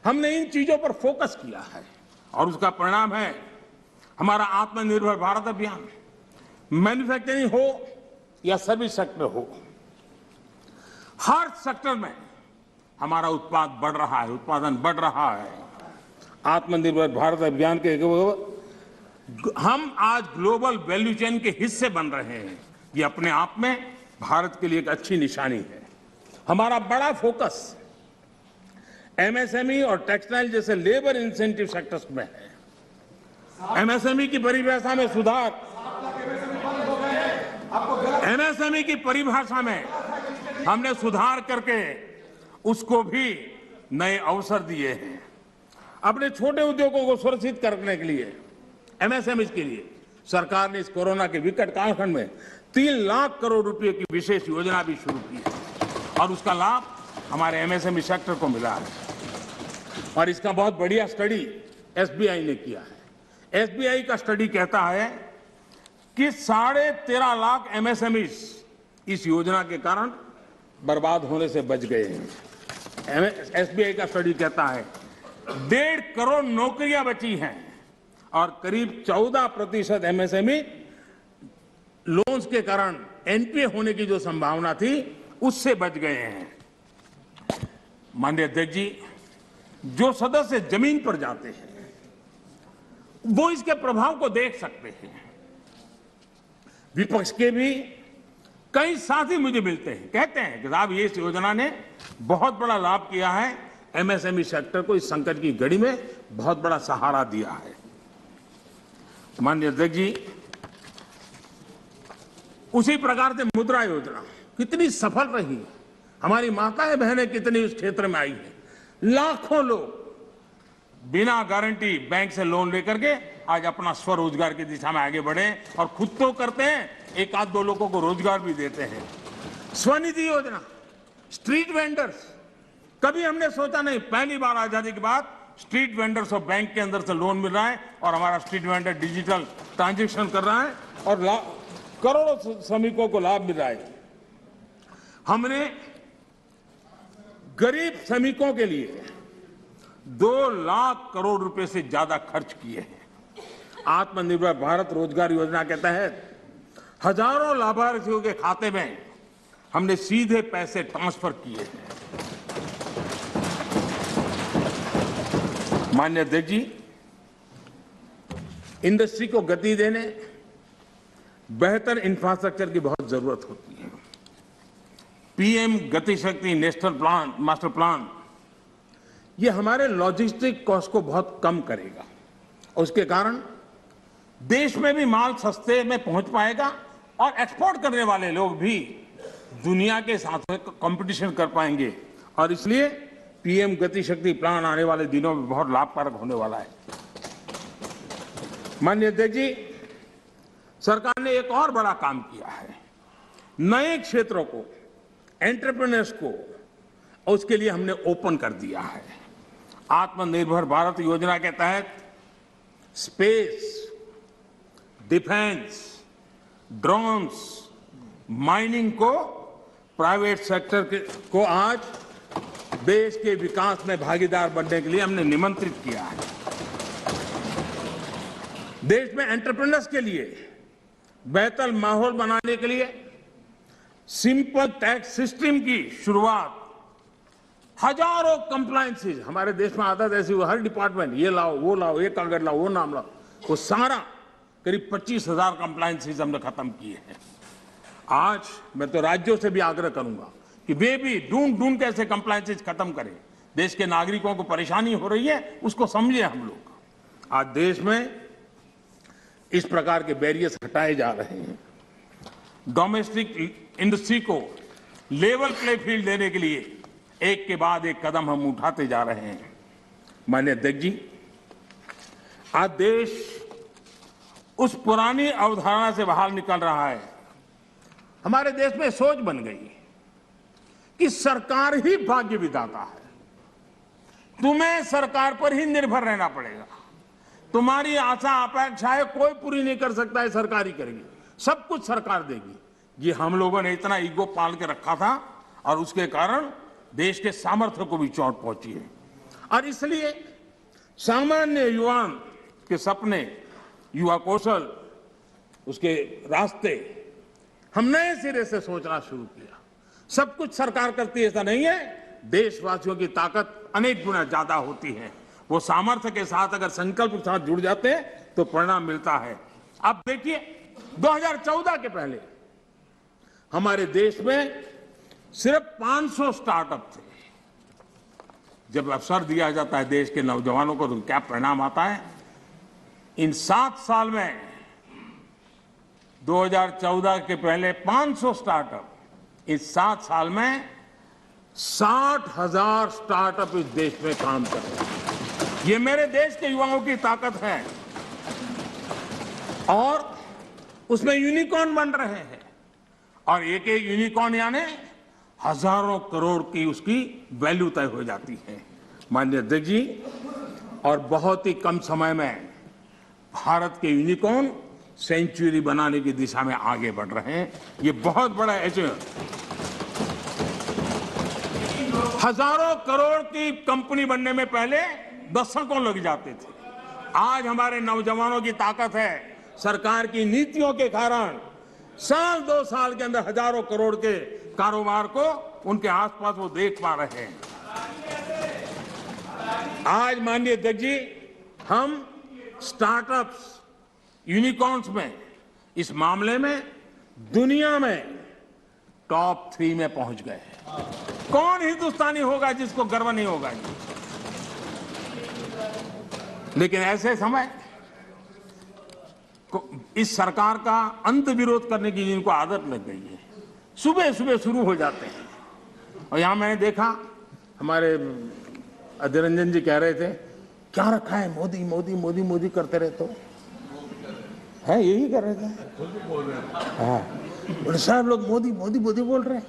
हमने इन चीजों पर फोकस किया है और उसका परिणाम है हमारा आत्मनिर्भर भारत अभियान। मैन्युफैक्चरिंग हो या सर्विस सेक्टर हो, हर सेक्टर में हमारा उत्पाद बढ़ रहा है, उत्पादन बढ़ रहा है। आत्मनिर्भर भारत अभियान के हम आज ग्लोबल वैल्यू चेन के हिस्से बन रहे हैं। ये अपने आप में भारत के लिए एक अच्छी निशानी है। हमारा बड़ा फोकस एमएसएमई और टेक्सटाइल जैसे लेबर इंसेंटिव सेक्टर्स में है। एमएसएमई की परिभाषा में सुधार, एमएसएमई की परिभाषा में हमने सुधार करके उसको भी नए अवसर दिए हैं। अपने छोटे उद्योगों को सुरक्षित करने के लिए, एमएसएमई के लिए सरकार ने इस कोरोना के विकट कालखंड में 3 लाख करोड़ रुपए की विशेष योजना भी शुरू की है और उसका लाभ हमारे एमएसएमई सेक्टर को मिला है। और इसका बहुत बढ़िया स्टडी एसबीआई ने किया है। एसबीआई का स्टडी कहता है कि 13.5 लाख एमएसएमई इस योजना के कारण बर्बाद होने से बच गए हैं। एसबीआई का स्टडी कहता है 1.5 करोड़ नौकरियां बची हैं और करीब 14% एमएसएमई लोन्स के कारण एनपीए होने की जो संभावना थी उससे बच गए हैं। माननीय अध्यक्ष जी, जो सदस्य जमीन पर जाते हैं वो इसके प्रभाव को देख सकते हैं। विपक्ष के भी कई साथी मुझे मिलते हैं, कहते हैं कि साहब ये इस योजना ने बहुत बड़ा लाभ किया है, एमएसएमई सेक्टर को इस संकट की घड़ी में बहुत बड़ा सहारा दिया है। माननीय अध्यक्ष जी, उसी प्रकार से मुद्रा योजना कितनी सफल रही, हमारी माताएं बहनें कितनी उस क्षेत्र में आई है। लाखों लोग बिना गारंटी बैंक से लोन लेकर के आज अपना स्वरोजगार की दिशा में आगे बढ़े और खुद तो करते हैं, 1-2 लोगों को रोजगार भी देते हैं। स्वनिधि योजना, स्ट्रीट वेंडर्स, कभी हमने सोचा नहीं, पहली बार आजादी के बाद स्ट्रीट वेंडर्स और बैंक के अंदर से लोन मिल रहा है और हमारा स्ट्रीट वेंडर डिजिटल ट्रांजैक्शन कर रहा है और करोड़ों श्रमिकों को लाभ मिल रहा है। हमने गरीब श्रमिकों के लिए 2 लाख करोड़ रुपए से ज्यादा खर्च किए हैं। आत्मनिर्भर भारत रोजगार योजना के तहत हजारों लाभार्थियों के खाते में हमने सीधे पैसे ट्रांसफर किए हैं। माननीय अध्यक्ष जी, इंडस्ट्री को गति देने बेहतर इंफ्रास्ट्रक्चर की बहुत जरूरत होती है। पीएम गति शक्ति नेशनल प्लान, मास्टर प्लान, ये हमारे लॉजिस्टिक कॉस्ट को बहुत कम करेगा। उसके कारण देश में भी माल सस्ते में पहुंच पाएगा और एक्सपोर्ट करने वाले लोग भी दुनिया के साथ कंपटीशन कर पाएंगे। और इसलिए पीएम गति शक्ति प्लान आने वाले दिनों में बहुत लाभकारक होने वाला है। माननीय अध्यक्ष जी, सरकार ने एक और बड़ा काम किया है। नए क्षेत्रों को, एंटरप्रेन्योर्स को, उसके लिए हमने ओपन कर दिया है। आत्मनिर्भर भारत योजना के तहत स्पेस, डिफेंस, ड्रोन्स, माइनिंग को, प्राइवेट सेक्टर को आज देश के विकास में भागीदार बनने के लिए हमने निमंत्रित किया है। देश में एंटरप्रेन्योर्स के लिए बेहतर माहौल बनाने के लिए सिंपल टैक्स सिस्टम की शुरुआत, हजारों कंप्लायंसेस हमारे देश में आदत ऐसी हुई, हर डिपार्टमेंट ये लाओ, वो लाओ, ये कागज लाओ, वो नाम लाओ, वो सारा करीब 25,000 कंप्लायंसेस हमने खत्म किए हैं। आज मैं तो राज्यों से भी आग्रह करूंगा कि वे भी ढूंढ कैसे कंप्लायंसेस खत्म करें। देश के नागरिकों को परेशानी हो रही है, उसको समझे हम लोग। आज देश में इस प्रकार के बैरियर्स हटाए जा रहे हैं। डोमेस्टिक इंडस्ट्री को लेवल प्ले फील्ड देने के लिए एक के बाद एक कदम हम उठाते जा रहे हैं। माननीय अध्यक्ष जी, आज देश उस पुरानी अवधारणा से बाहर निकल रहा है। हमारे देश में सोच बन गई कि सरकार ही भाग्य विधाता है, तुम्हें सरकार पर ही निर्भर रहना पड़ेगा, तुम्हारी आशा अपेक्षाएं कोई पूरी नहीं कर सकता है, सरकार ही करेगी, सब कुछ सरकार देगी। ये हम लोगों ने इतना ईगो पाल के रखा था और उसके कारण देश के सामर्थ्य को भी चोट पहुंची है। और इसलिए सामान्य युवा के सपने, युवा कौशल, उसके रास्ते हम नए सिरे से सोचना शुरू किया। सब कुछ सरकार करती है ऐसा नहीं है, देशवासियों की ताकत अनेक गुना ज्यादा होती है। वो सामर्थ्य के साथ अगर संकल्प के साथ जुड़ जाते हैं तो परिणाम मिलता है। अब देखिए, 2014 के पहले हमारे देश में सिर्फ 500 स्टार्टअप थे। जब अवसर दिया जाता है देश के नौजवानों को तो क्या परिणाम आता है। इन 7 साल में 2014 के पहले 500 स्टार्टअप, इस 7 साल में 60,000 स्टार्टअप इस देश में काम कर रहे हैं। ये मेरे देश के युवाओं की ताकत है और उसमें यूनिकॉर्न बन रहे हैं। और एक एक यूनिकॉर्न यानी हजारों करोड़ की उसकी वैल्यू तय हो जाती है। माननीय अध्यक्ष जी, और बहुत ही कम समय में भारत के यूनिकॉर्न सेंचुरी बनाने की दिशा में आगे बढ़ रहे हैं। ये बहुत बड़ा अचीवमेंट। हजारों करोड़ की कंपनी बनने में पहले दशकों लग जाते थे। आज हमारे नौजवानों की ताकत है, सरकार की नीतियों के कारण साल 2 साल के अंदर हजारों करोड़ के कारोबार को उनके आसपास वो देख पा रहे हैं। आज माननीय अध्यक्ष जी, हम स्टार्टअप्स, यूनिकॉर्न्स में, इस मामले में दुनिया में टॉप 3 में पहुंच गए हैं। कौन हिंदुस्तानी होगा जिसको गर्व नहीं होगा। लेकिन ऐसे समय इस सरकार का अंत विरोध करने की जिनको आदत लग गई है, सुबह सुबह शुरू हो जाते हैं। और यहां मैंने देखा, हमारे अधीर रंजन जी कह रहे थे, क्या रखा है, मोदी मोदी मोदी मोदी करते रहते हो, है यही कर रहे थे। हाँ, साहब लोग मोदी मोदी मोदी बोल रहे हैं,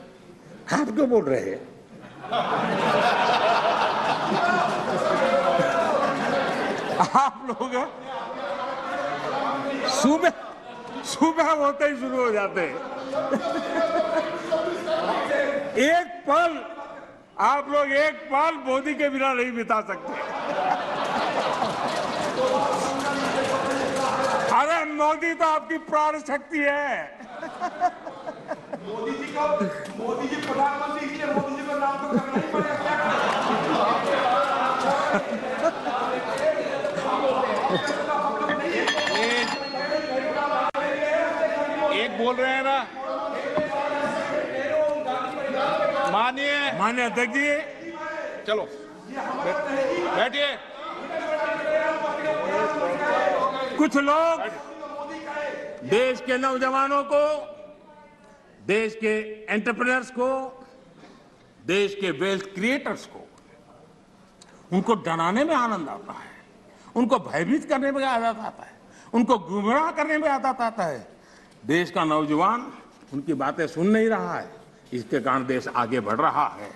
आप क्यों बोल रहे हैं? आप लोग सुबह सुबह होते ही शुरू हो जाते हैं। एक पल आप लोग, एक पल मोदी के बिना नहीं बिता सकते। अरे मोदी तो आपकी प्राण शक्ति है। मोदी जी प्रधानमंत्री, इसलिए मोदी जी का नाम तो करना ही पड़ेगा। एक बोल रहे हैं ना। माननीय अध्यक्ष जी, चलो बैठिए। कुछ लोग देश के नौजवानों को, देश के एंटरप्रेन्योर्स को, देश के वेल्थ क्रिएटर्स को, उनको डराने में आनंद आता है, उनको भयभीत करने में आनंद आता है, उनको गुमराह करने में आनंद आता है। देश का नौजवान उनकी बातें सुन नहीं रहा है, इसके कारण देश आगे बढ़ रहा है।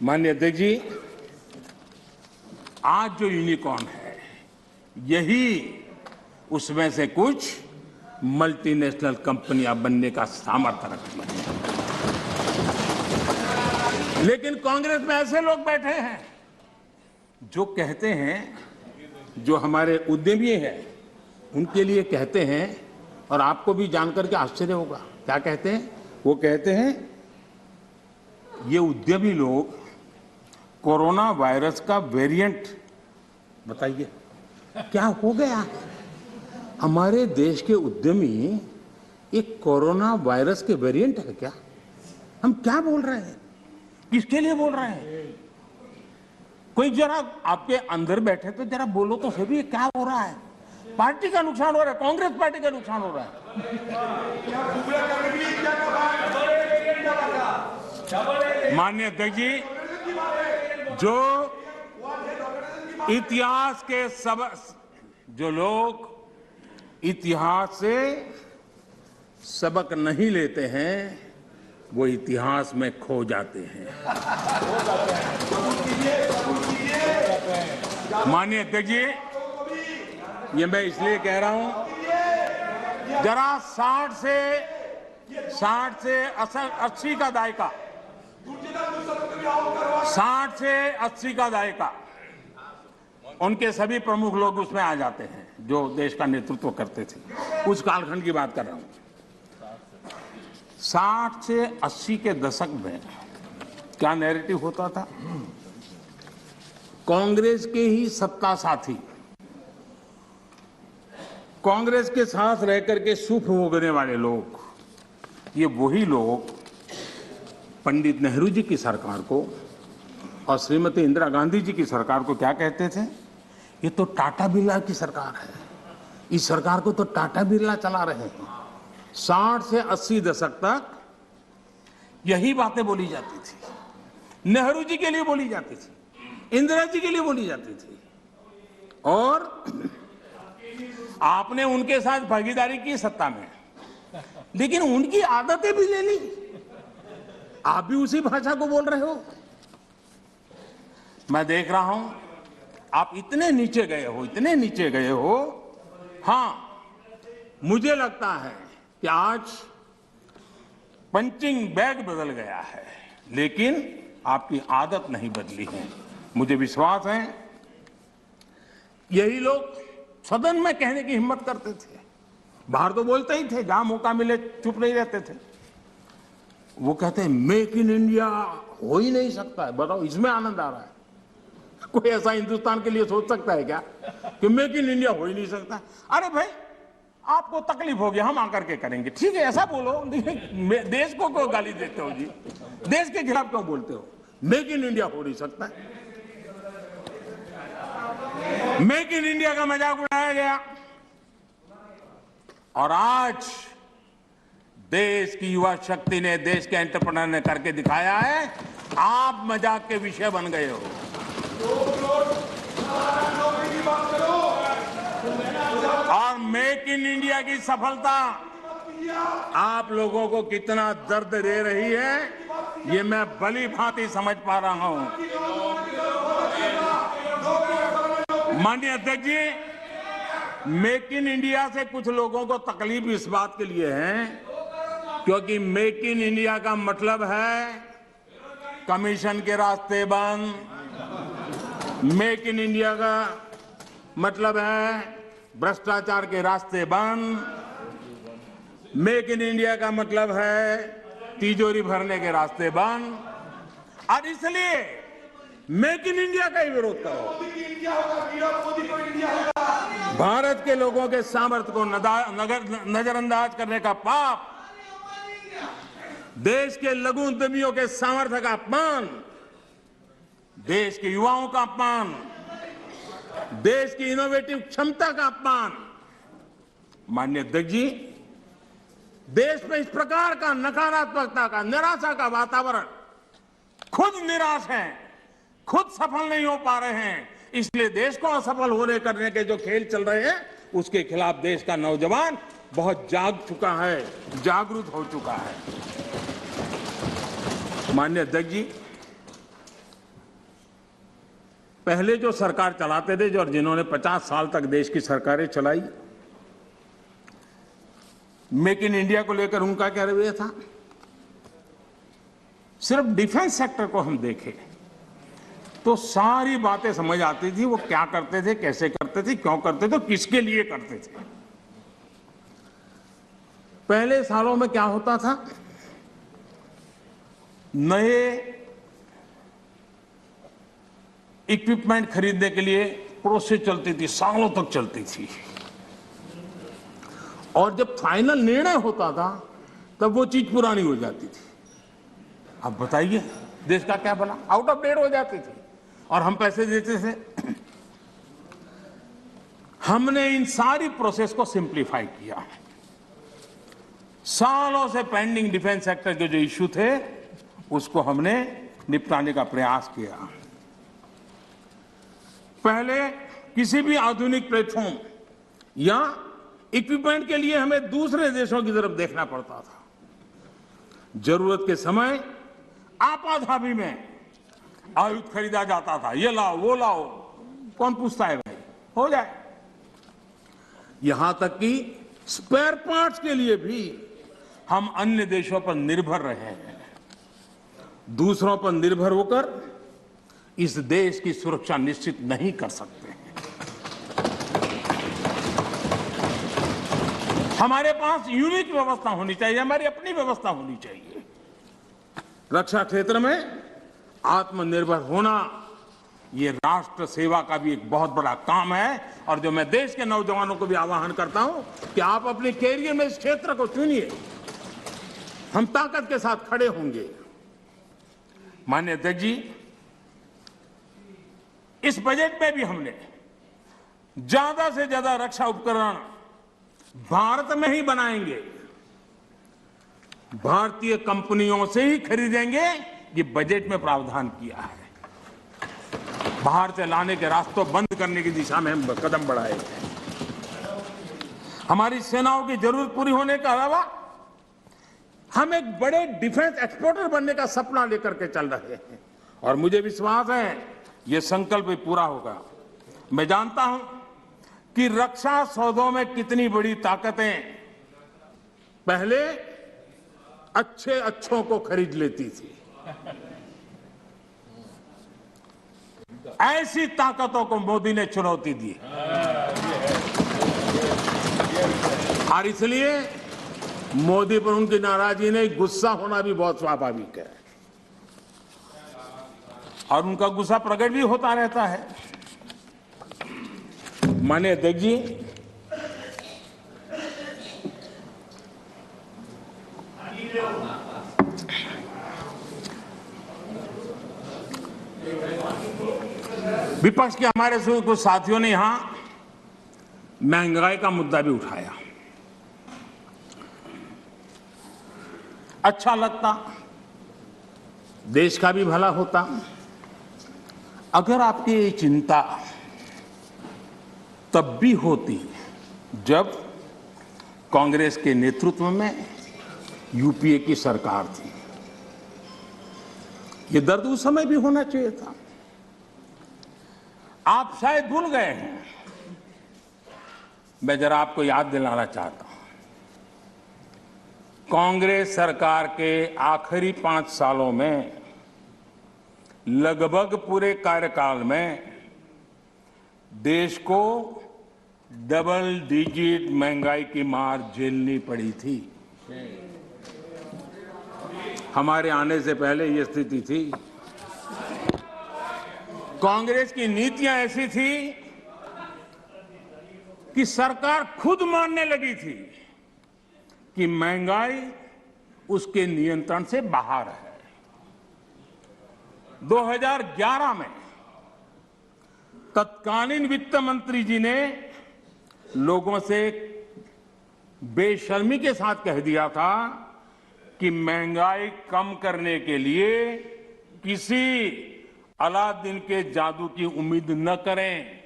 माननीय अध्यक्ष जी, आज जो यूनिकॉर्न है, यही उसमें से कुछ मल्टीनेशनल कंपनियां बनने का सामर्थ्य रखती हैं। लेकिन कांग्रेस में ऐसे लोग बैठे हैं जो कहते हैं, जो हमारे उद्यमी हैं उनके लिए कहते हैं, और आपको भी जानकर के आश्चर्य होगा, क्या कहते हैं? वो कहते हैं ये उद्यमी लोग कोरोना वायरस का वेरिएंट, बताइए क्या हो गया हमारे देश के उद्यमी, एक कोरोना वायरस के वेरिएंट है क्या? हम क्या बोल रहे हैं, किसके लिए बोल रहे हैं? कोई जरा आपके अंदर बैठे तो जरा बोलो तो सही, भी क्या हो रहा है? पार्टी का नुकसान हो रहा है, कांग्रेस पार्टी का नुकसान हो रहा है। माननीय अध्यक्ष जी, जो इतिहास के जो लोग इतिहास से सबक नहीं लेते हैं, वो इतिहास में खो जाते हैं। माननीय अध्यक्ष जी, ये मैं इसलिए कह रहा हूं, जरा 60 से 80 का दायका, 60 से 80 का दायका, उनके सभी प्रमुख लोग उसमें आ जाते हैं जो देश का नेतृत्व करते थे। उस कालखंड की बात कर रहा हूं। 60 से 80 के दशक में क्या नैरेटिव होता था? कांग्रेस के ही सत्ता साथी, कांग्रेस के साथ रहकर के सुख भोगने वाले लोग, ये वही लोग पंडित नेहरू जी की सरकार को और श्रीमती इंदिरा गांधी जी की सरकार को क्या कहते थे? ये तो टाटा बिरला की सरकार है, इस सरकार को तो टाटा बिरला चला रहे हैं। 60 से 80 दशक तक यही बातें बोली जाती थी, नेहरू जी के लिए बोली जाती थी, इंदिरा जी के लिए बोली जाती थी, और आपने उनके साथ भागीदारी की सत्ता में, लेकिन उनकी आदतें भी ले ली, आप भी उसी भाषा को बोल रहे हो। मैं देख रहा हूं आप इतने नीचे गए हो, इतने नीचे गए हो। हां, मुझे लगता है कि आज पंचिंग बैग बदल गया है, लेकिन आपकी आदत नहीं बदली है। मुझे विश्वास है यही लोग सदन में कहने की हिम्मत करते थे, बाहर तो बोलते ही थे, जहां मौका मिले चुप नहीं रहते थे। वो कहते हैं मेक इन इंडिया हो ही नहीं सकता है। बताओ, इसमें आनंद आ रहा है? कोई ऐसा हिंदुस्तान के लिए सोच सकता है क्या कि मेक इन इंडिया हो ही नहीं सकता? अरे भाई, आपको तकलीफ होगी, हम आकर के करेंगे, ठीक है, ऐसा बोलो। देश को क्यों गाली देते हो जी? देश के खिलाफ क्यों बोलते हो? मेक इन इंडिया हो नहीं सकता। मेक इन इंडिया का मजाक उड़ाया गया, और आज देश की युवा शक्ति ने, देश के एंटरप्रेन्योर ने करके दिखाया है। आप मजाक के विषय बन गए हो। और मेक इन इंडिया की सफलता आप लोगों को कितना दर्द दे रही है, ये मैं भली भांति समझ पा रहा हूं। माननीय अध्यक्ष जी, मेक इन इंडिया से कुछ लोगों को तकलीफ इस बात के लिए है क्योंकि मेक इन इंडिया का मतलब है कमीशन के रास्ते बंद, मेक इन इंडिया का मतलब है भ्रष्टाचार के रास्ते बंद, मेक इन इंडिया का मतलब है तिजोरी भरने के रास्ते बंद, और इसलिए मेक इन इंडिया का ही विरोध करो। भारत के लोगों के सामर्थ्य को नजरअंदाज करने का पाप देश के लघु उद्यमियों के सामर्थ्य का अपमान, देश के युवाओं का अपमान, देश की इनोवेटिव क्षमता का अपमान। माननीय अध्यक्ष जी, देश में इस प्रकार का नकारात्मकता का, निराशा का वातावरण, खुद निराश हैं, खुद सफल नहीं हो पा रहे हैं, इसलिए देश को असफल होने करने के जो खेल चल रहे हैं उसके खिलाफ देश का नौजवान बहुत जाग चुका है, जागरूक हो चुका है। माननीय अध्यक्ष जी, पहले जो सरकार चलाते थे जो और जिन्होंने 50 साल तक देश की सरकारें चलाई, मेक इन इंडिया को लेकर उनका क्या रवैया था? सिर्फ डिफेंस सेक्टर को हम देखें तो सारी बातें समझ आती थी, वो क्या करते थे, कैसे करते थे, क्यों करते थे, किसके लिए करते थे। पहले सालों में क्या होता था, नए इक्विपमेंट खरीदने के लिए प्रोसेस चलती थी, सालों तक चलती थी, और जब फाइनल निर्णय होता था तब वो चीज पुरानी हो जाती थी। अब बताइए देश का क्या भला, आउट ऑफ डेट हो जाती थी और हम पैसे देते थे। हमने इन सारी प्रोसेस को सिंप्लीफाई किया। सालों से पेंडिंग डिफेंस सेक्टर के जो इश्यू थे उसको हमने निपटाने का प्रयास किया। पहले किसी भी आधुनिक प्लेटफॉर्म या इक्विपमेंट के लिए हमें दूसरे देशों की तरफ देखना पड़ता था। जरूरत के समय आपाधापी में आयुध खरीदा जाता था, ये लाओ वो लाओ, कौन पूछता है भाई, हो जाए। यहां तक कि स्पेयर पार्ट्स के लिए भी हम अन्य देशों पर निर्भर रहे हैं। दूसरों पर निर्भर होकर इस देश की सुरक्षा निश्चित नहीं कर सकते हैं। हमारे पास यूनिक व्यवस्था होनी चाहिए, हमारी अपनी व्यवस्था होनी चाहिए। रक्षा क्षेत्र में आत्मनिर्भर होना ये राष्ट्र सेवा का भी एक बहुत बड़ा काम है, और जो मैं देश के नौजवानों को भी आह्वान करता हूं कि आप अपने कैरियर में इस क्षेत्र को चुनिए, हम ताकत के साथ खड़े होंगे। माननीय अध्यक्ष जी, इस बजट में भी हमने ज्यादा से ज्यादा रक्षा उपकरण भारत में ही बनाएंगे, भारतीय कंपनियों से ही खरीदेंगे, ये बजट में प्रावधान किया है। बाहर से लाने के रास्तों बंद करने की दिशा में हम कदम बढ़ाए हैं। हमारी सेनाओं की जरूरत पूरी होने के अलावा हम एक बड़े डिफेंस एक्सपोर्टर बनने का सपना लेकर के चल रहे हैं, और मुझे विश्वास है ये संकल्प भी पूरा होगा। मैं जानता हूं कि रक्षा सौदों में कितनी बड़ी ताकतें पहले अच्छों को खरीद लेती थी। ऐसी ताकतों को मोदी ने चुनौती दी, और इसलिए मोदी पर उनकी नाराजगी नहीं, गुस्सा होना भी बहुत स्वाभाविक है, और उनका गुस्सा प्रकट भी होता रहता है। माननीय अध्यक्ष जी, विपक्ष के हमारे कुछ साथियों ने यहां महंगाई का मुद्दा भी उठाया। अच्छा लगता, देश का भी भला होता अगर आपकी ये चिंता तब भी होती जब कांग्रेस के नेतृत्व में यूपीए की सरकार थी। ये दर्द उस समय भी होना चाहिए था। आप शायद भूल गए हैं, मैं जरा आपको याद दिलाना चाहता हूं। कांग्रेस सरकार के आखिरी 5 सालों में लगभग पूरे कार्यकाल में देश को डबल डिजिट महंगाई की मार झेलनी पड़ी थी। हमारे आने से पहले ये स्थिति थी। कांग्रेस की नीतियां ऐसी थी कि सरकार खुद मानने लगी थी कि महंगाई उसके नियंत्रण से बाहर है। 2011 में तत्कालीन वित्त मंत्री जी ने लोगों से बेशर्मी के साथ कह दिया था कि महंगाई कम करने के लिए किसी अलादीन के जादू की उम्मीद न करें।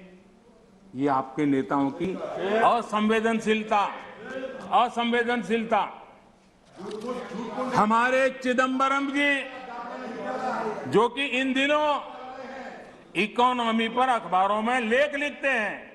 ये आपके नेताओं की असंवेदनशीलता। हमारे चिदंबरम जी, जो कि इन दिनों इकोनॉमी पर अखबारों में लेख लिखते हैं,